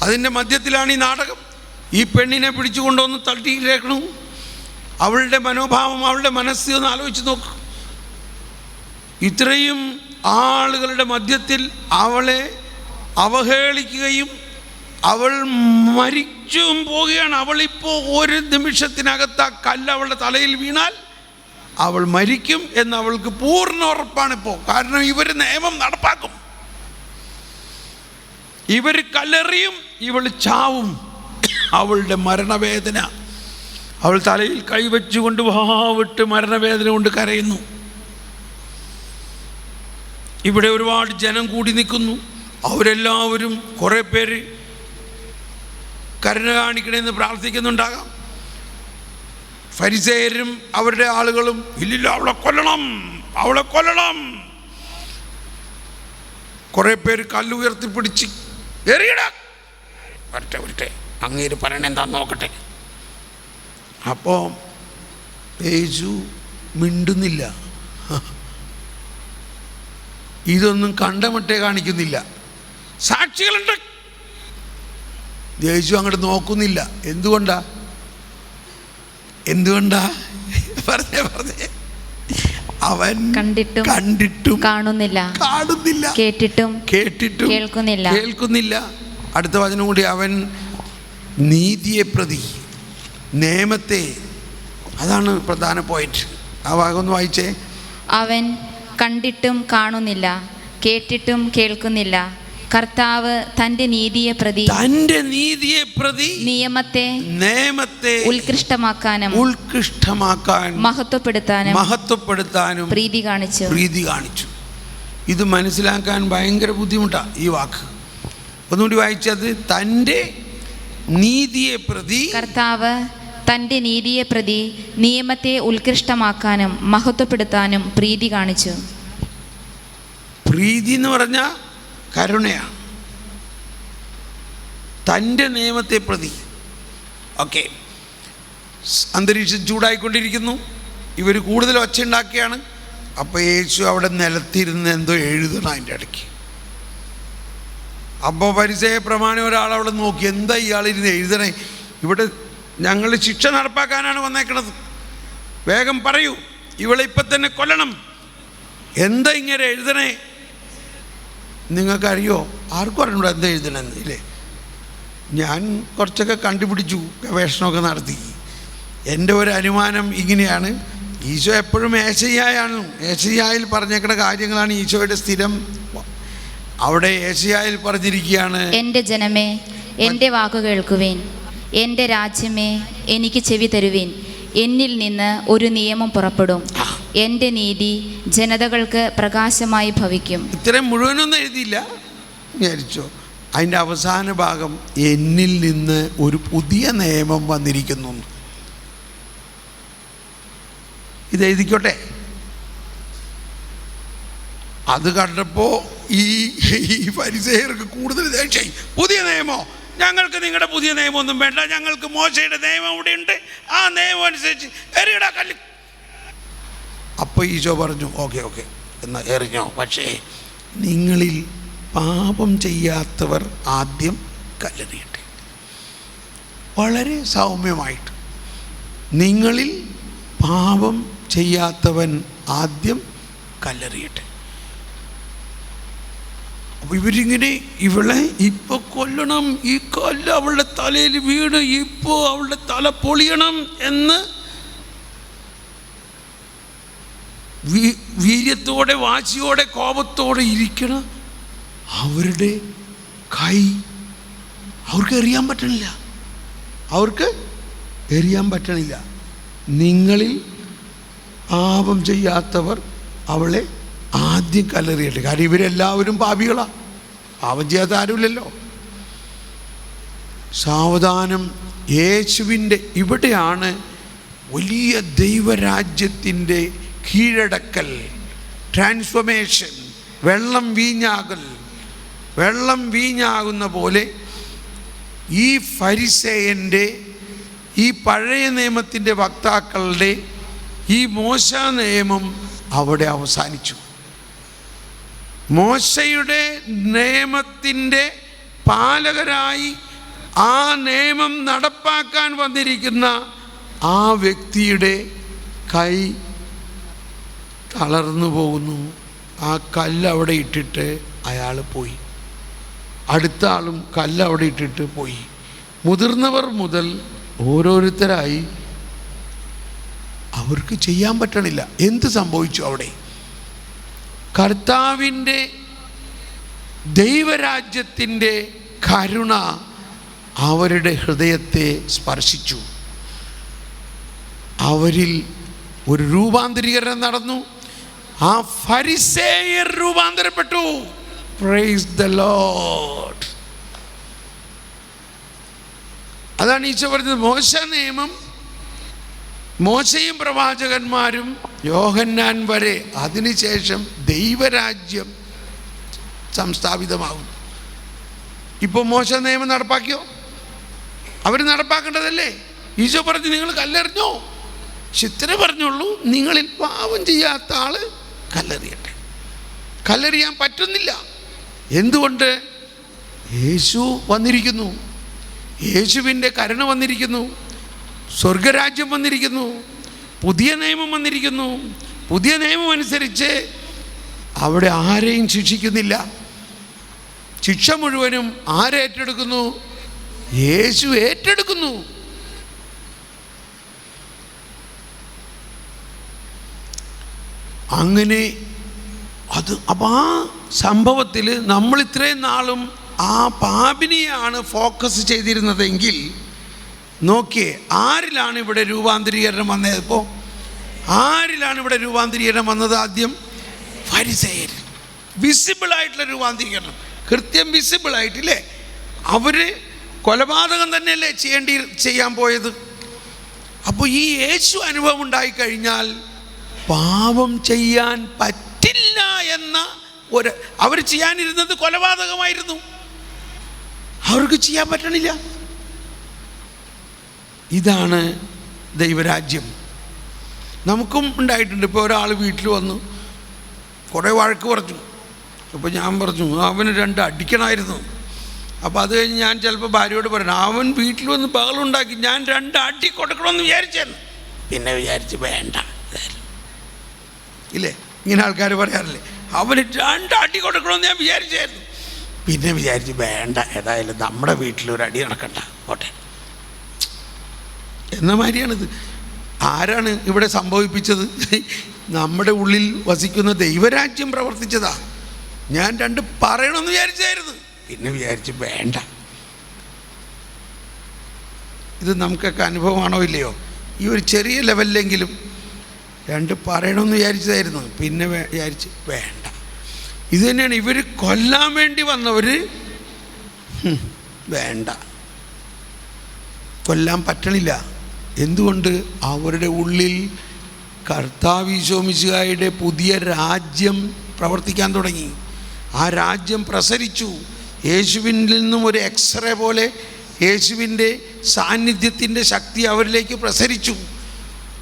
അതിൻ്റെ മധ്യത്തിലാണ് ഈ നാടകം. ഈ പെണ്ണിനെ പിടിച്ചു കൊണ്ടുവന്ന് തട്ടിയിട്ടേക്കണം. അവളുടെ മനോഭാവം, അവളുടെ മനസ്സ് ഒന്ന് ആലോചിച്ച് നോക്കുക. ഇത്രയും ആളുകളുടെ മധ്യത്തിൽ അവളെ അവഹേളിക്കുകയും അവൾ മരിച്ചും പോവുകയാണ്. അവളിപ്പോൾ ഒരു നിമിഷത്തിനകത്ത് ആ കല്ല് അവളുടെ തലയിൽ വീണാൽ അവൾ മരിക്കും എന്ന് അവൾക്ക് പൂർണ്ണ ഉറപ്പാണിപ്പോൾ. കാരണം ഇവർ നിയമം നടപ്പാക്കും, ഇവർ കല്ലെറിയും, ഇവൾ ചാവും. അവളുടെ മരണവേദന, അവൾ തലയിൽ കൈവച്ചുകൊണ്ട് വാവിട്ട് മരണവേദന കൊണ്ട് കരയുന്നു. ഇവിടെ ഒരുപാട് ജനം കൂടി നിൽക്കുന്നു. അവരെല്ലാവരും കുറേ പേര് കരുണ കാണിക്കണമെന്ന് പ്രാർത്ഥിക്കുന്നുണ്ടാകാം. ഫരിസേയരും അവരുടെ ആളുകളും ഇല്ലില്ല അവളെ കൊല്ലണം, അവളെ കൊല്ലണം. കുറേ പേര് കല്ലുയർത്തിപ്പിടിച്ച് എറിയട വരട്ടെ അങ്ങേര് പറയണ എന്താന്ന് നോക്കട്ടെ. അപ്പോൾ യേശു മിണ്ടുന്നില്ല, ഇതൊന്നും കണ്ടമട്ടേ കാണിക്കുന്നില്ല. സാക്ഷികളുണ്ട്, യേശു അങ്ങോട്ട് നോക്കുന്നില്ല. എന്തുകൊണ്ടാ പറഞ്ഞേ അവൻ കണ്ടിട്ടും കാണുന്നില്ല, കേട്ടിട്ടും കേൾക്കുന്നില്ല. അടുത്ത വചനം കൂടി, അവൻ നീതിയെ പ്രതി, നിയമത്തെ, അതാണ് പ്രധാന പോയിന്റ്. ആ ഭാഗം ഒന്ന് വായിച്ചേ. അവൻ കണ്ടിട്ടും കാണുന്നില്ല, കേട്ടിട്ടും കേൾക്കുന്നില്ല. കർത്താവ് തന്റെ നീതിയെ പ്രതി നിയമത്തെ ഉത്കൃഷ്ടമാക്കാൻ മഹത്വപ്പെടുത്താനും പ്രീതി കാണിച്ചു. ഇത് മനസ്സിലാക്കാൻ ഭയങ്കര ബുദ്ധിമുട്ടാണ് ഈ വാക്ക്. ഒന്നുകൂടി വായിച്ചത്, തൻ്റെ നീതിയെ പ്രതി, കർത്താവ് തന്റെ നീതിയെ പ്രതി നിയമത്തെ ഉത്കൃഷ്ടമാക്കാനും മഹത്വപ്പെടുത്താനും പ്രീതി കാണിച്ചു. പ്രീതി എന്ന് പറഞ്ഞാൽ കരുണയാണ്. തൻ്റെ നിയമത്തെ പ്രതി. ഓക്കെ, അന്തരീക്ഷം ചൂടായിക്കൊണ്ടിരിക്കുന്നു. ഇവർ കൂടുതൽ ഒച്ചയുണ്ടാക്കിയാണ്. അപ്പോൾ യേശു അവിടെ നിലത്തിരുന്ന് എന്തോ എഴുതണം അതിൻ്റെ ഇടയ്ക്ക്. അപ്പോൾ പരിസയ പ്രമാണി ഒരാളവിടെ നോക്കി, എന്താ ഇയാളിരുന്ന് എഴുതണേ, ഇവിടെ ഞങ്ങൾ ശിക്ഷ നടപ്പാക്കാനാണ് വന്നേക്കണത്, വേഗം പറയൂ, ഇവളെ ഇപ്പം തന്നെ കൊല്ലണം, എന്താ ഇങ്ങനെ എഴുതണേ? നിങ്ങൾക്കറിയോ? ആർക്കും അറിഞ്ഞൂടാ എന്താ എഴുതണമെന്ന് ഇല്ലേ? ഞാൻ കുറച്ചൊക്കെ കണ്ടുപിടിച്ചു, ഗവേഷണമൊക്കെ നടത്തി. എൻ്റെ ഒരു അനുമാനം ഇങ്ങനെയാണ്, ഈശോ എപ്പോഴും ഏശയ്യായാണ്, ഏശയ്യായിൽ പറഞ്ഞേക്കുന്ന കാര്യങ്ങളാണ് ഈശോയുടെ സ്ഥിരം. അവിടെ ഏശയ്യായിൽ പറഞ്ഞിരിക്കുകയാണ്, എൻ്റെ ജനമേ എൻ്റെ വാക്കു കേൾക്കുവിൻ, എൻ്റെ രാജ്യമേ എനിക്ക് ചെവി തരുവിൻ, എന്നിൽ നിന്ന് ഒരു നിയമം പുറപ്പെടും, എൻ്റെ നീതി ജനതകൾക്ക് പ്രകാശമായി ഭവിക്കും. ഇത്രയും മുഴുവനൊന്നും എഴുതിയില്ല വിചാരിച്ചോ. അതിൻ്റെ അവസാന ഭാഗം, എന്നിൽ നിന്ന് ഒരു പുതിയ നിയമം വന്നിരിക്കുന്നു. ഇത് എഴുതിക്കോട്ടെ. അത് കണ്ടപ്പോൾ ഈ ഫരിസേയർക്ക് കൂടുതൽ ദേഷ്യം. പുതിയ നിയമോ? ഞങ്ങൾക്ക് നിങ്ങളുടെ പുതിയ നിയമമൊന്നും വേണ്ട, ഞങ്ങൾക്ക് മോശയുടെ നിയമം ഇവിടെ ഉണ്ട്, ആ നിയമം അനുസരിച്ച് എറിയടാ കല്ല്. അപ്പോൾ ഈശോ പറഞ്ഞു, ഓക്കെ ഓക്കെ എന്നാൽ എറിഞ്ഞോ, പക്ഷേ നിങ്ങളിൽ പാപം ചെയ്യാത്തവർ ആദ്യം കല്ലെറിയട്ടെ. വളരെ സൗമ്യമായിട്ട്, നിങ്ങളിൽ പാപം ചെയ്യാത്തവൻ ആദ്യം കല്ലെറിയട്ടെ. അപ്പോൾ ഇവരിങ്ങനെ ഇവളെ ഇപ്പോൾ കൊല്ലണം, ഈ കല്ല് അവളുടെ തലയിൽ വീണ് ഇപ്പോൾ അവളുടെ തല പൊളിയണം എന്ന് വീര്യത്തോടെ, വാശിയോടെ, കോപത്തോടെ ഇരിക്കണം. അവരുടെ കൈ അവർക്ക് എറിയാൻ പറ്റണില്ല, അവർക്ക് എറിയാൻ പറ്റണില്ല. നിങ്ങളിൽ പാപം ചെയ്യാത്തവർ അവളെ ആദ്യം കല്ലെറിയട്ടെ. കാര്യം ഇവരെല്ലാവരും പാപികളാണ്, പാപം ചെയ്യാത്ത ആരുമില്ലല്ലോ. സാവധാനം യേശുവിൻ്റെ ഇവിടെയാണ് വലിയ ദൈവരാജ്യത്തിൻ്റെ കീഴടക്കൽ, ട്രാൻസ്ഫോർമേഷൻ, വെള്ളം വീഞ്ഞാകൽ. വെള്ളം വീഞ്ഞാകുന്ന പോലെ ഈ ഫരിസേയൻ്റെ, ഈ പഴയ നിയമത്തിൻ്റെ വക്താക്കളുടെ ഈ മോശ നിയമം അവിടെ അവസാനിച്ചു. മോശയുടെ നിയമത്തിൻ്റെ പാലകരായി ആ നിയമം നടപ്പാക്കാൻ വന്നിരിക്കുന്ന ആ വ്യക്തിയുടെ കൈ തളർന്നു പോകുന്നു. ആ കല്ല് അവിടെ ഇട്ടിട്ട് അയാൾ പോയി. അടുത്ത ആളും കല്ല് അവിടെ ഇട്ടിട്ട് പോയി. മുതിർന്നവർ മുതൽ ഓരോരുത്തരായി അവർക്ക് ചെയ്യാൻ പറ്റണില്ല. എന്ത് സംഭവിച്ചു അവിടെ? കർത്താവിൻ്റെ ദൈവരാജ്യത്തിൻ്റെ കരുണ അവരുടെ ഹൃദയത്തെ സ്പർശിച്ചു. അവരിൽ ഒരു രൂപാന്തരീകരണം നടന്നു. ആ ഫരിസേയർ രൂപാന്തരപ്പെട്ടു. Praise the lord. അതാണ് ഈശോ പറഞ്ഞത്, മോശ നിയമം, മോശയും പ്രവാചകന്മാരും യോഹന്നാൻ വരെ, അതിനുശേഷം ദൈവരാജ്യം സംസ്ഥാപിതമാകും. ഇപ്പോൾ മോശ നിയമം നടപ്പാക്കിയോ? അവർ നടപ്പാക്കേണ്ടതല്ലേ? ഈശോ പറഞ്ഞു, നിങ്ങൾ കല്ലെറിഞ്ഞോ? ചിത്ര പറഞ്ഞുള്ളൂ, നിങ്ങളിൽ പാപം ചെയ്യാത്ത ആള് കല്ലെറിയട്ടെ. കല്ലെറിയാൻ പറ്റുന്നില്ല. എന്തുകൊണ്ട്? യേശു വന്നിരിക്കുന്നു, യേശുവിൻ്റെ കരുണ വന്നിരിക്കുന്നു, സ്വർഗരാജ്യം വന്നിരിക്കുന്നു, പുതിയ നിയമം വന്നിരിക്കുന്നു. പുതിയ നിയമം അനുസരിച്ച് അവിടെ ആരെയും ശിക്ഷിക്കുന്നില്ല. ശിക്ഷ മുഴുവനും ആരേറ്റെടുക്കുന്നു? യേശു ഏറ്റെടുക്കുന്നു. അങ്ങനെ അത് അപ്പം ആ സംഭവത്തിൽ നമ്മൾ ഇത്രയും നാളും ആ പാപിനെയാണ് ഫോക്കസ് ചെയ്തിരുന്നതെങ്കിൽ നോക്കിയേ, ആരിലാണ് ഇവിടെ രൂപാന്തരീകരണം വന്നത്? ഇപ്പോൾ ആരിലാണ് ഇവിടെ രൂപാന്തരീകരണം വന്നത്? ആദ്യം ഫരിസേയർ. വിസിബിളായിട്ടുള്ള രൂപാന്തരീകരണം, കൃത്യം വിസിബിളായിട്ടില്ലേ? അവർ കൊലപാതകം തന്നെയല്ലേ ചെയ്യാൻ പോയത്. അപ്പോൾ ഈ യേശു അനുഭവം ഉണ്ടായിക്കഴിഞ്ഞാൽ പാപം ചെയ്യാൻ പറ്റില്ല എന്ന ഒരു, അവർ ചെയ്യാനിരുന്നത് കൊലപാതകമായിരുന്നു, അവർക്ക് ചെയ്യാൻ പറ്റണില്ല. ഇതാണ് ദൈവരാജ്യം. നമുക്കും ഉണ്ടായിട്ടുണ്ട്. ഇപ്പോൾ ഒരാൾ വീട്ടിൽ വന്നു കുറേ വഴക്ക് പറഞ്ഞു. അപ്പോൾ ഞാൻ പറഞ്ഞു, അവന് 2 അടിക്കണമായിരുന്നു. അപ്പോൾ അത് കഴിഞ്ഞ് ഞാൻ ചിലപ്പോൾ ഭാര്യയോട് പറയണം, അവൻ വീട്ടിൽ വന്ന് ബഹളുണ്ടാക്കി ഞാൻ 2 അടി കൊടുക്കണമെന്ന് വിചാരിച്ചായിരുന്നു. പിന്നെ വിചാരിച്ച് വേണ്ട, ഇല്ലേ? ഇങ്ങനെ ആൾക്കാർ പറയാറില്ലേ, അവന് 2 അടി കൊടുക്കണമെന്ന് ഞാൻ വിചാരിച്ചായിരുന്നു, പിന്നെ വിചാരിച്ച് വേണ്ട, ഏതായാലും നമ്മുടെ വീട്ടിലൊരു അടി നടക്കണ്ട, പോട്ടെ എന്ന മാതിരിയാണിത്. ആരാണ് ഇവിടെ സംഭവിപ്പിച്ചത്? നമ്മുടെ ഉള്ളിൽ വസിക്കുന്ന ദൈവരാജ്യം പ്രവർത്തിച്ചതാ. ഞാൻ 2 പറയണമെന്ന് വിചാരിച്ചായിരുന്നു, പിന്നെ വിചാരിച്ച് വേണ്ട. ഇത് നമുക്കൊക്കെ അനുഭവമാണോ ഇല്ലയോ? ഈ ഒരു ചെറിയ ലെവലിലെങ്കിലും 2 പറയണമെന്ന് വിചാരിച്ചതായിരുന്നു, പിന്നെ വിചാരിച്ച് വേണ്ട. ഇത് തന്നെയാണ് ഇവർ കൊല്ലാൻ വേണ്ടി വന്നവർ. വേണ്ട, കൊല്ലാൻ പറ്റണില്ല. എന്തുകൊണ്ട്? അവരുടെ ഉള്ളിൽ കർത്താവ് ഈശോ മിശിഹായുടെ പുതിയ രാജ്യം പ്രവർത്തിക്കാൻ തുടങ്ങി. ആ രാജ്യം പ്രസരിച്ചു. യേശുവിൽ നിന്നും ഒരു എക്സ്റേ പോലെ യേശുവിൻ്റെ സാന്നിധ്യത്തിൻ്റെ ശക്തി അവരിലേക്ക് പ്രസരിച്ചു.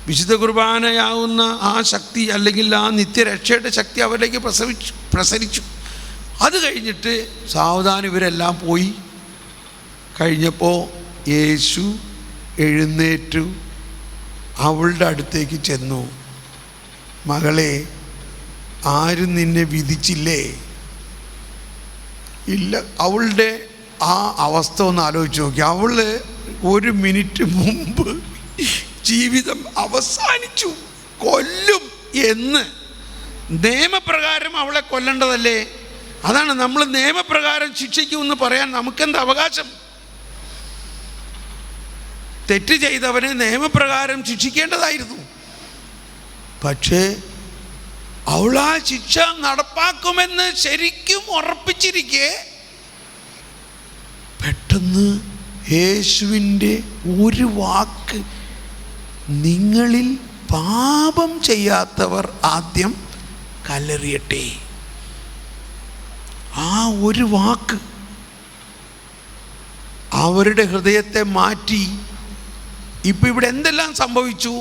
വിശുദ്ധ കുർബാനയാവുന്ന ആ ശക്തി, അല്ലെങ്കിൽ ആ നിത്യരക്ഷയുടെ ശക്തി അവരിലേക്ക് പ്രസരിച്ചു. അത് കഴിഞ്ഞിട്ട് സാവധാനം ഇവരെല്ലാം പോയി കഴിഞ്ഞപ്പോൾ യേശു എഴുന്നേറ്റു അവളുടെ അടുത്തേക്ക് ചെന്നു. മകളെ, ആരും നിന്നെ വിധിച്ചില്ലേ? ഇല്ല. അവളുടെ ആ അവസ്ഥ ഒന്ന് ആലോചിച്ച് നോക്കി. അവള് 1 മിനിറ്റ് മുമ്പ് ജീവിതം അവസാനിച്ചു, കൊല്ലും എന്ന്. നിയമപ്രകാരം അവളെ കൊല്ലേണ്ടതല്ലേ? അതാണ് നമ്മൾ നിയമപ്രകാരം ശിക്ഷിക്കുമെന്ന് പറയാൻ നമുക്കെന്ത് അവകാശം? തെറ്റ് ചെയ്തവനെ നിയമപ്രകാരം ശിക്ഷിക്കേണ്ടതായിരുന്നു. പക്ഷേ അവൾ ആ ശിക്ഷ നടപ്പാക്കുമെന്ന് ശരിക്കും ഉറപ്പിച്ചിരിക്കെ പെട്ടെന്ന് യേശുവിൻ്റെ ഒരു വാക്ക്, നിങ്ങളിൽ പാപം ചെയ്യാത്തവർ ആദ്യം കല്ലെറിയട്ടെ. ആ ഒരു വാക്ക് അവരുടെ ഹൃദയത്തെ മാറ്റി. ഇപ്പം ഇവിടെ എന്തെല്ലാം സംഭവിച്ചു?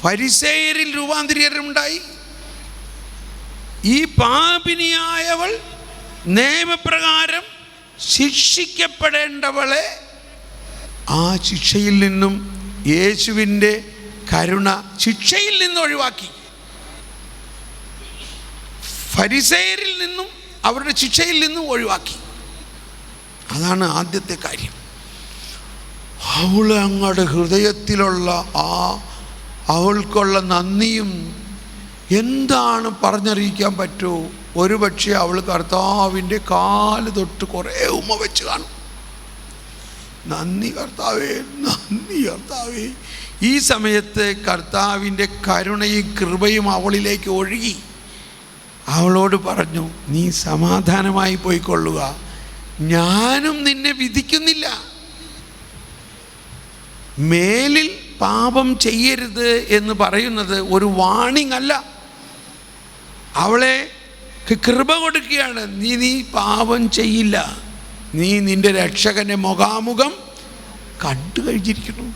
ഫരിസേയരിൽ രൂപാന്തരീകരണമുണ്ടായി. ഈ പാപിനിയായവൾ നിയമപ്രകാരം ശിക്ഷിക്കപ്പെടേണ്ടവളെ ആ ശിക്ഷയിൽ നിന്നും യേശുവിൻ്റെ കരുണ ശിക്ഷയിൽ നിന്ന് ഒഴിവാക്കി. ഫരിസേയരിൽ നിന്നും അവരുടെ ശിക്ഷയിൽ നിന്നും ഒഴിവാക്കി. അതാണ് ആദ്യത്തെ കാര്യം. അവൾ അങ്ങയുടെ ഹൃദയത്തിലുള്ള അവൾക്കുള്ള നന്ദിയും എന്താണ് പറഞ്ഞറിയിക്കാൻ പറ്റുമോ? ഒരുപക്ഷെ അവൾ കർത്താവിൻ്റെ കാല് തൊട്ട് കുറേ ഉമ്മ വെച്ച് കാണും. നന്ദി കർത്താവേ, നന്ദി കർത്താവേ. ഈ സമയത്ത് കർത്താവിൻ്റെ കരുണയും കൃപയും അവളിലേക്ക് ഒഴുകി. അവളോട് പറഞ്ഞു, നീ സമാധാനമായി പോയിക്കൊള്ളുക, ഞാനും നിന്നെ വിധിക്കുന്നില്ല. മേലിൽ പാപം ചെയ്യരുത് എന്ന് പറയുന്നത് ഒരു വാണിംഗ് അല്ല, അവളെ കൃപ കൊടുക്കുകയാണ്. നീ പാപം ചെയ്യില്ല, നീ നിന്റെ രക്ഷകനെ മുഖാമുഖം കണ്ടു കഴിഞ്ഞിരിക്കുന്നു.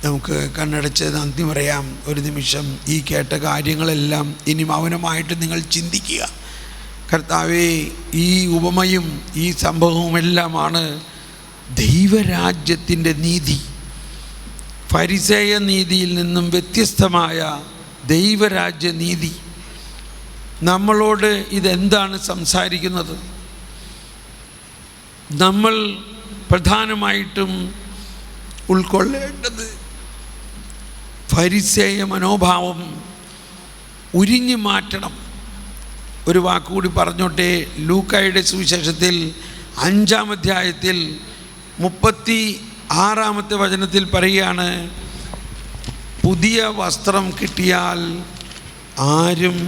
നമുക്ക് കണ്ണടച്ച് നന്ദി പറയാം. ഒരു നിമിഷം ഈ കേട്ട കാര്യങ്ങളെല്ലാം ഇനി മൗനമായിട്ട് നിങ്ങൾ ചിന്തിക്കുക. കർത്താവേ, ഈ ഉപമയും ഈ സംഭവവുമെല്ലാമാണ് ദൈവരാജ്യത്തിൻ്റെ നീതി. ഫരിസേയ നീതിയിൽ നിന്നും വ്യത്യസ്തമായ ദൈവരാജ്യ നീതി. നമ്മളോട് ഇതെന്താണ് സംസാരിക്കുന്നത്? നമ്മൾ പ്രധാനമായിട്ടും ഉൾക്കൊള്ളേണ്ടത് ഫരിസേയ മനോഭാവം ഉരിഞ്ഞു മാറ്റണം. ഒരു വാക്കുകൂടി പറഞ്ഞോട്ടെ. ലൂക്കായുടെ സുവിശേഷത്തിൽ 5-ാം അധ്യായത്തിൽ 36-ാമത്തെ വചനത്തിൽ പറയുകയാണ്, പുതിയ വസ്ത്രം കിട്ടിയാൽ ആരും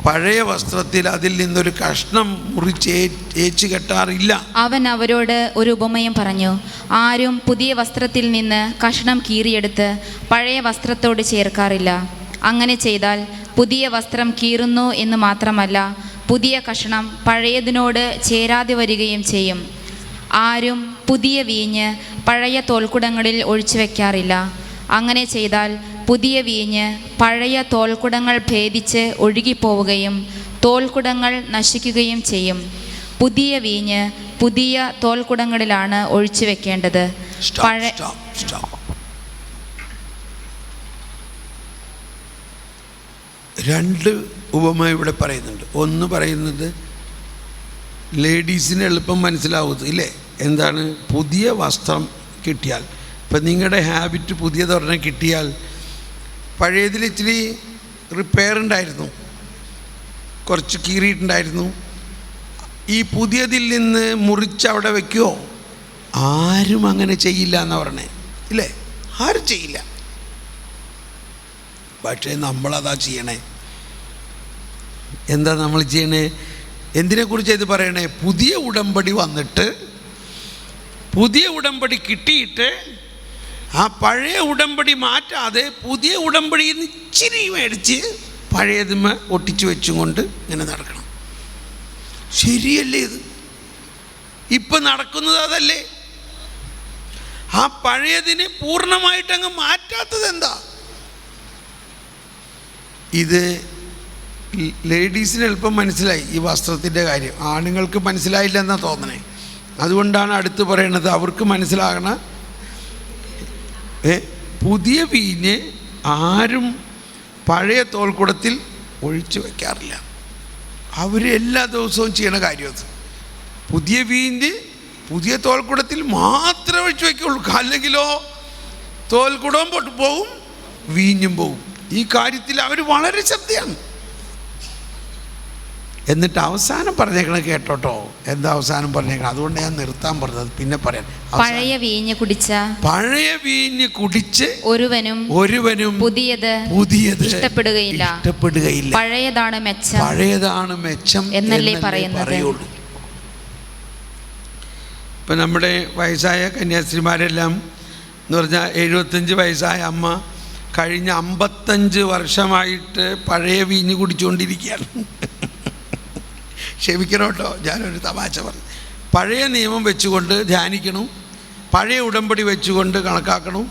പഴയ വസ്ത്രത്തിൽ അതിൽ നിന്നൊരു കഷ്ണം മുറിച്ച് ഏച്ചു കെട്ടാറില്ല. അവൻ അവരോട് ഒരു ഉപമയും പറഞ്ഞു, ആരും പുതിയ വസ്ത്രത്തിൽ നിന്ന് കഷ്ണം കീറിയെടുത്ത് പഴയ വസ്ത്രത്തോട് ചേർക്കാറില്ല. അങ്ങനെ ചെയ്താൽ പുതിയ വസ്ത്രം കീറുന്നു എന്ന് മാത്രമല്ല, പുതിയ കഷ്ണം പഴയതിനോട് ചേരാതെ വരികയും ചെയ്യും. ആരും പുതിയ വീഞ്ഞ് പഴയ തോൽക്കുടങ്ങളിൽ ഒഴിച്ചു വയ്ക്കാറില്ല. അങ്ങനെ ചെയ്താൽ പുതിയ വീഞ്ഞ് പഴയ തോൽക്കുടങ്ങൾ ഭേദിച്ച് ഒഴുകിപ്പോവുകയും തോൽക്കുടങ്ങൾ നശിക്കുകയും ചെയ്യും. പുതിയ വീഞ്ഞ് പുതിയ തോൽക്കുടങ്ങളിലാണ് ഒഴിച്ചു വെക്കേണ്ടത്. രണ്ട് ഉപമ ഇവിടെ പറയുന്നുണ്ട്. ഒന്ന് പറയുന്നത് ലേഡീസിന് എളുപ്പം മനസ്സിലാവുന്നത് ഇല്ലേ, എന്താണ്, പുതിയ വസ്ത്രം കിട്ടിയാൽ, ഇപ്പം നിങ്ങളുടെ ഹാബിറ്റ് പുതിയതൊരെണ്ണം കിട്ടിയാൽ പഴയതിൽ ഇച്ചിരി റിപ്പയർ ഉണ്ടായിരുന്നു, കുറച്ച് കീറിയിട്ടുണ്ടായിരുന്നു, ഈ പുതിയതിൽ നിന്ന് മുറിച്ച് അവിടെ വയ്ക്കുമോ? ആരും അങ്ങനെ ചെയ്യില്ല എന്നാണ് പറഞ്ഞത് ഇല്ലേ, ആരും ചെയ്യില്ല. പക്ഷേ നമ്മളതാ ചെയ്യണേ. എന്താ നമ്മൾ ചെയ്യണേ? എന്തിനെക്കുറിച്ച് ഇത് പറയണേ? പുതിയ ഉടമ്പടി വന്നിട്ട്, പുതിയ ഉടമ്പടി കിട്ടിയിട്ട് ആ പഴയ ഉടമ്പടി മാറ്റാതെ പുതിയ ഉടമ്പടി ഇച്ചിരി മേടിച്ച് പഴയതുമ ഒട്ടിച്ചു വെച്ചും കൊണ്ട് ഇങ്ങനെ നടക്കണം. ശരിയല്ലേ ഇത്? ഇപ്പം നടക്കുന്നത് അതല്ലേ? ആ പഴയതിനെ പൂർണ്ണമായിട്ടങ്ങ് മാറ്റാത്തത് എന്താ? ഇത് ലേഡീസിന് എളുപ്പം മനസ്സിലായി ഈ വസ്ത്രത്തിൻ്റെ കാര്യം, ആണുങ്ങൾക്ക് മനസ്സിലായില്ല എന്നാണ് തോന്നണേ. അതുകൊണ്ടാണ് അടുത്ത് പറയണത് അവർക്ക് മനസ്സിലാകണ. പുതിയ വീഞ്ഞ് ആരും പഴയ തോൽക്കുടത്തിൽ ഒഴിച്ചു വയ്ക്കാറില്ല. അവർ എല്ലാ ദിവസവും ചെയ്യണ കാര്യം അത്. പുതിയ വീഞ്ഞ് പുതിയ തോൽക്കുടത്തിൽ മാത്രമേ ഒഴിച്ചു വയ്ക്കുള്ളൂ. അല്ലെങ്കിലോ തോൽക്കുടവും പോകും, വീഞ്ഞും പോകും. ഈ കാര്യത്തിൽ അവർ വളരെ ശ്രദ്ധയാണ്. എന്നിട്ട് അവസാനം പറഞ്ഞേക്കണ കേട്ടോട്ടോ, എന്താ അവസാനം പറഞ്ഞേക്കണം? അതുകൊണ്ട് ഞാൻ നിർത്താൻ പറഞ്ഞത്, പിന്നെ പറയാം. പഴയ വീഞ്ഞ് കുടിച്ച് ഒരുവനും പുതിയത് ഇഷ്ടപ്പെടുകയില്ല. പഴയതാണ് മെച്ചം എന്നല്ലേ പറയുള്ളൂ. ഇപ്പം നമ്മുടെ വയസ്സായ കന്യാസ്ത്രീമാരെല്ലാം എന്ന് പറഞ്ഞാൽ 75 വയസ്സായ അമ്മ കഴിഞ്ഞ 55 വർഷമായിട്ട് പഴയ വീഞ്ഞ് കുടിച്ചുകൊണ്ടിരിക്കുകയാണ്. ക്ഷമിക്കണം കേട്ടോ, ഞാനൊരു തമാശ പറഞ്ഞു. പഴയ നിയമം വെച്ചുകൊണ്ട് ധ്യാനിക്കണം, പഴയ ഉടമ്പടി വെച്ചുകൊണ്ട് കണക്കാക്കണം,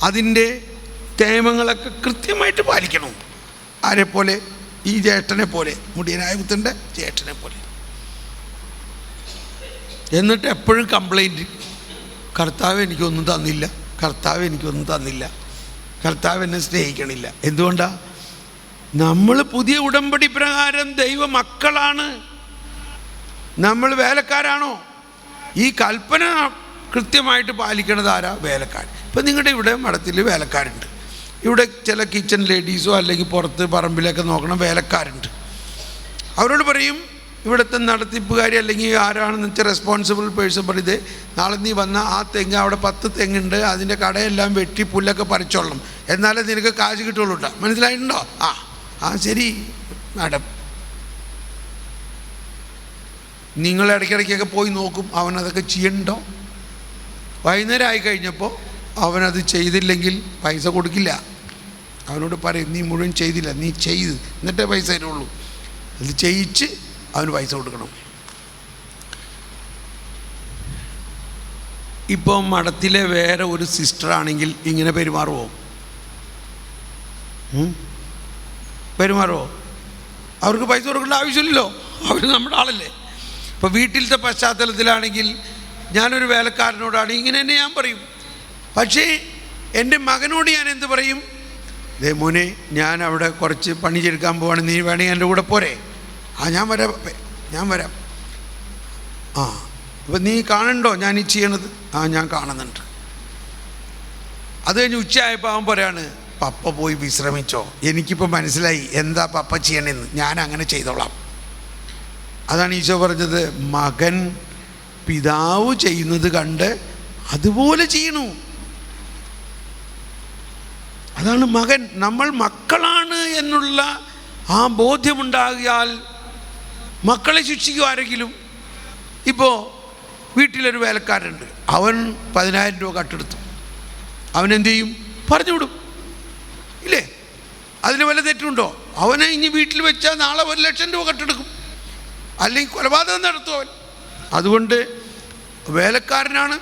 അതിൻ്റെ നിയമങ്ങളൊക്കെ കൃത്യമായിട്ട് പാലിക്കണം. ആരെപ്പോലെ? ഈ ജ്യേഷ്ഠനെ പോലെ, മുടിയനായ പുത്രൻ്റെ ജ്യേഷ്ഠനെ പോലെ. എന്നിട്ട് എപ്പോഴും കംപ്ലൈൻറ്റ്, കർത്താവ് എനിക്കൊന്നും തന്നില്ല, കർത്താവ് എനിക്കൊന്നും തന്നില്ല, കർത്താവ് എന്നെ സ്നേഹിക്കണില്ല. എന്തുകൊണ്ടാണ്? നമ്മൾ പുതിയ ഉടമ്പടി പ്രകാരം ദൈവ മക്കളാണ്. നമ്മൾ വേലക്കാരാണോ? ഈ കൽപ്പന കൃത്യമായിട്ട് പാലിക്കണത് ആരാ? വേലക്കാരൻ. ഇപ്പം നിങ്ങളുടെ ഇവിടെ മഠത്തിൽ വേലക്കാരുണ്ട്, ഇവിടെ ചില കിച്ചൺ ലേഡീസോ അല്ലെങ്കിൽ പുറത്ത് പറമ്പിലൊക്കെ നോക്കണം വേലക്കാരുണ്ട്. അവരോട് പറയും, ഇവിടുത്തെ നടത്തിപ്പുകാരി അല്ലെങ്കിൽ ആരാണെന്ന് വെച്ചാൽ റെസ്പോൺസിബിൾ പേഴ്സൺ പറയുന്നത്, നാളെ നീ വന്ന ആ തെങ്ങ്, അവിടെ 10 തെങ്ങുണ്ട്, അതിൻ്റെ കടയെല്ലാം വെട്ടി പുല്ലൊക്കെ പറിച്ചോളണം, എന്നാലേ നിനക്ക് കാശ് കിട്ടുള്ളൂ കേട്ടോ. മനസ്സിലായിട്ടുണ്ടോ? ആ ശരി മാഡം. നിങ്ങൾ ഇടയ്ക്കിടയ്ക്കൊക്കെ പോയി നോക്കും അവനതൊക്കെ ചെയ്യണ്ടോ. വൈകുന്നേരം ആയി കഴിഞ്ഞപ്പോൾ അവനത് ചെയ്തില്ലെങ്കിൽ പൈസ കൊടുക്കില്ല. അവനോട് പറയും, നീ മുഴുവൻ ചെയ്തില്ല, നീ ചെയ്ത് എന്നിട്ടേ പൈസ തരുള്ളൂ. അത് ചെയ്യിച്ച് അവന് പൈസ കൊടുക്കണം. ഇപ്പോൾ മഠത്തിലെ വേറെ ഒരു സിസ്റ്ററാണെങ്കിൽ ഇങ്ങനെ പെരുമാറുമോ? അവർക്ക് പൈസ കൊടുക്കേണ്ട ആവശ്യമില്ലല്ലോ, അവർ നമ്മുടെ ആളല്ലേ. ഇപ്പോൾ വീട്ടിലത്തെ പശ്ചാത്തലത്തിലാണെങ്കിൽ ഞാനൊരു വേലക്കാരനോടാണ് ഇങ്ങനെ തന്നെ ഞാൻ പറയും. പക്ഷേ എൻ്റെ മകനോട് ഞാൻ എന്ത് പറയും? ദേ മോനെ, ഞാൻ അവിടെ കുറച്ച് പണി ചെയ്തെടുക്കാൻ പോവാണ്, നീ വേണമെങ്കിൽ എൻ്റെ കൂടെ പോരെ? ഞാൻ വരാം. അപ്പോൾ നീ കാണണ്ടോ ഞാൻ ഈ ചെയ്യണത്? ഞാൻ കാണുന്നുണ്ട്. അത് കഴിഞ്ഞ് ഉച്ചയായപ്പോൾ അവൻ പറയാണ്, പപ്പ പോയി വിശ്രമിച്ചോ, എനിക്കിപ്പോൾ മനസ്സിലായി എന്താ പപ്പ ചെയ്യണമെന്ന്, ഞാൻ അങ്ങനെ ചെയ്തോളാം. അതാണ് ഈശോ പറഞ്ഞത്, മകൻ പിതാവ് ചെയ്യുന്നത് കണ്ട് അതുപോലെ ചെയ്യണു. അതാണ് മകൻ. നമ്മൾ മക്കളാണ് എന്നുള്ള ആ ബോധ്യമുണ്ടാകിയാൽ മക്കളെ ശിക്ഷിക്കും ആരെങ്കിലും. ഇപ്പോൾ വീട്ടിലൊരു വേലക്കാരുണ്ട്, അവൻ 10,000 രൂപ കട്ടെടുത്തു, അവനെന്ത് ചെയ്യും? പറഞ്ഞു വിടും ഇല്ലേ? അതിൽ വല്ല തെറ്റുണ്ടോ? അവനെ ഇനി വീട്ടിൽ വെച്ചാൽ നാളെ 1,00,000 രൂപ കട്ടെടുക്കും, അല്ലെങ്കിൽ കൊലപാതകം നടത്തും അവൻ. അതുകൊണ്ട് വേലക്കാരനാണ്,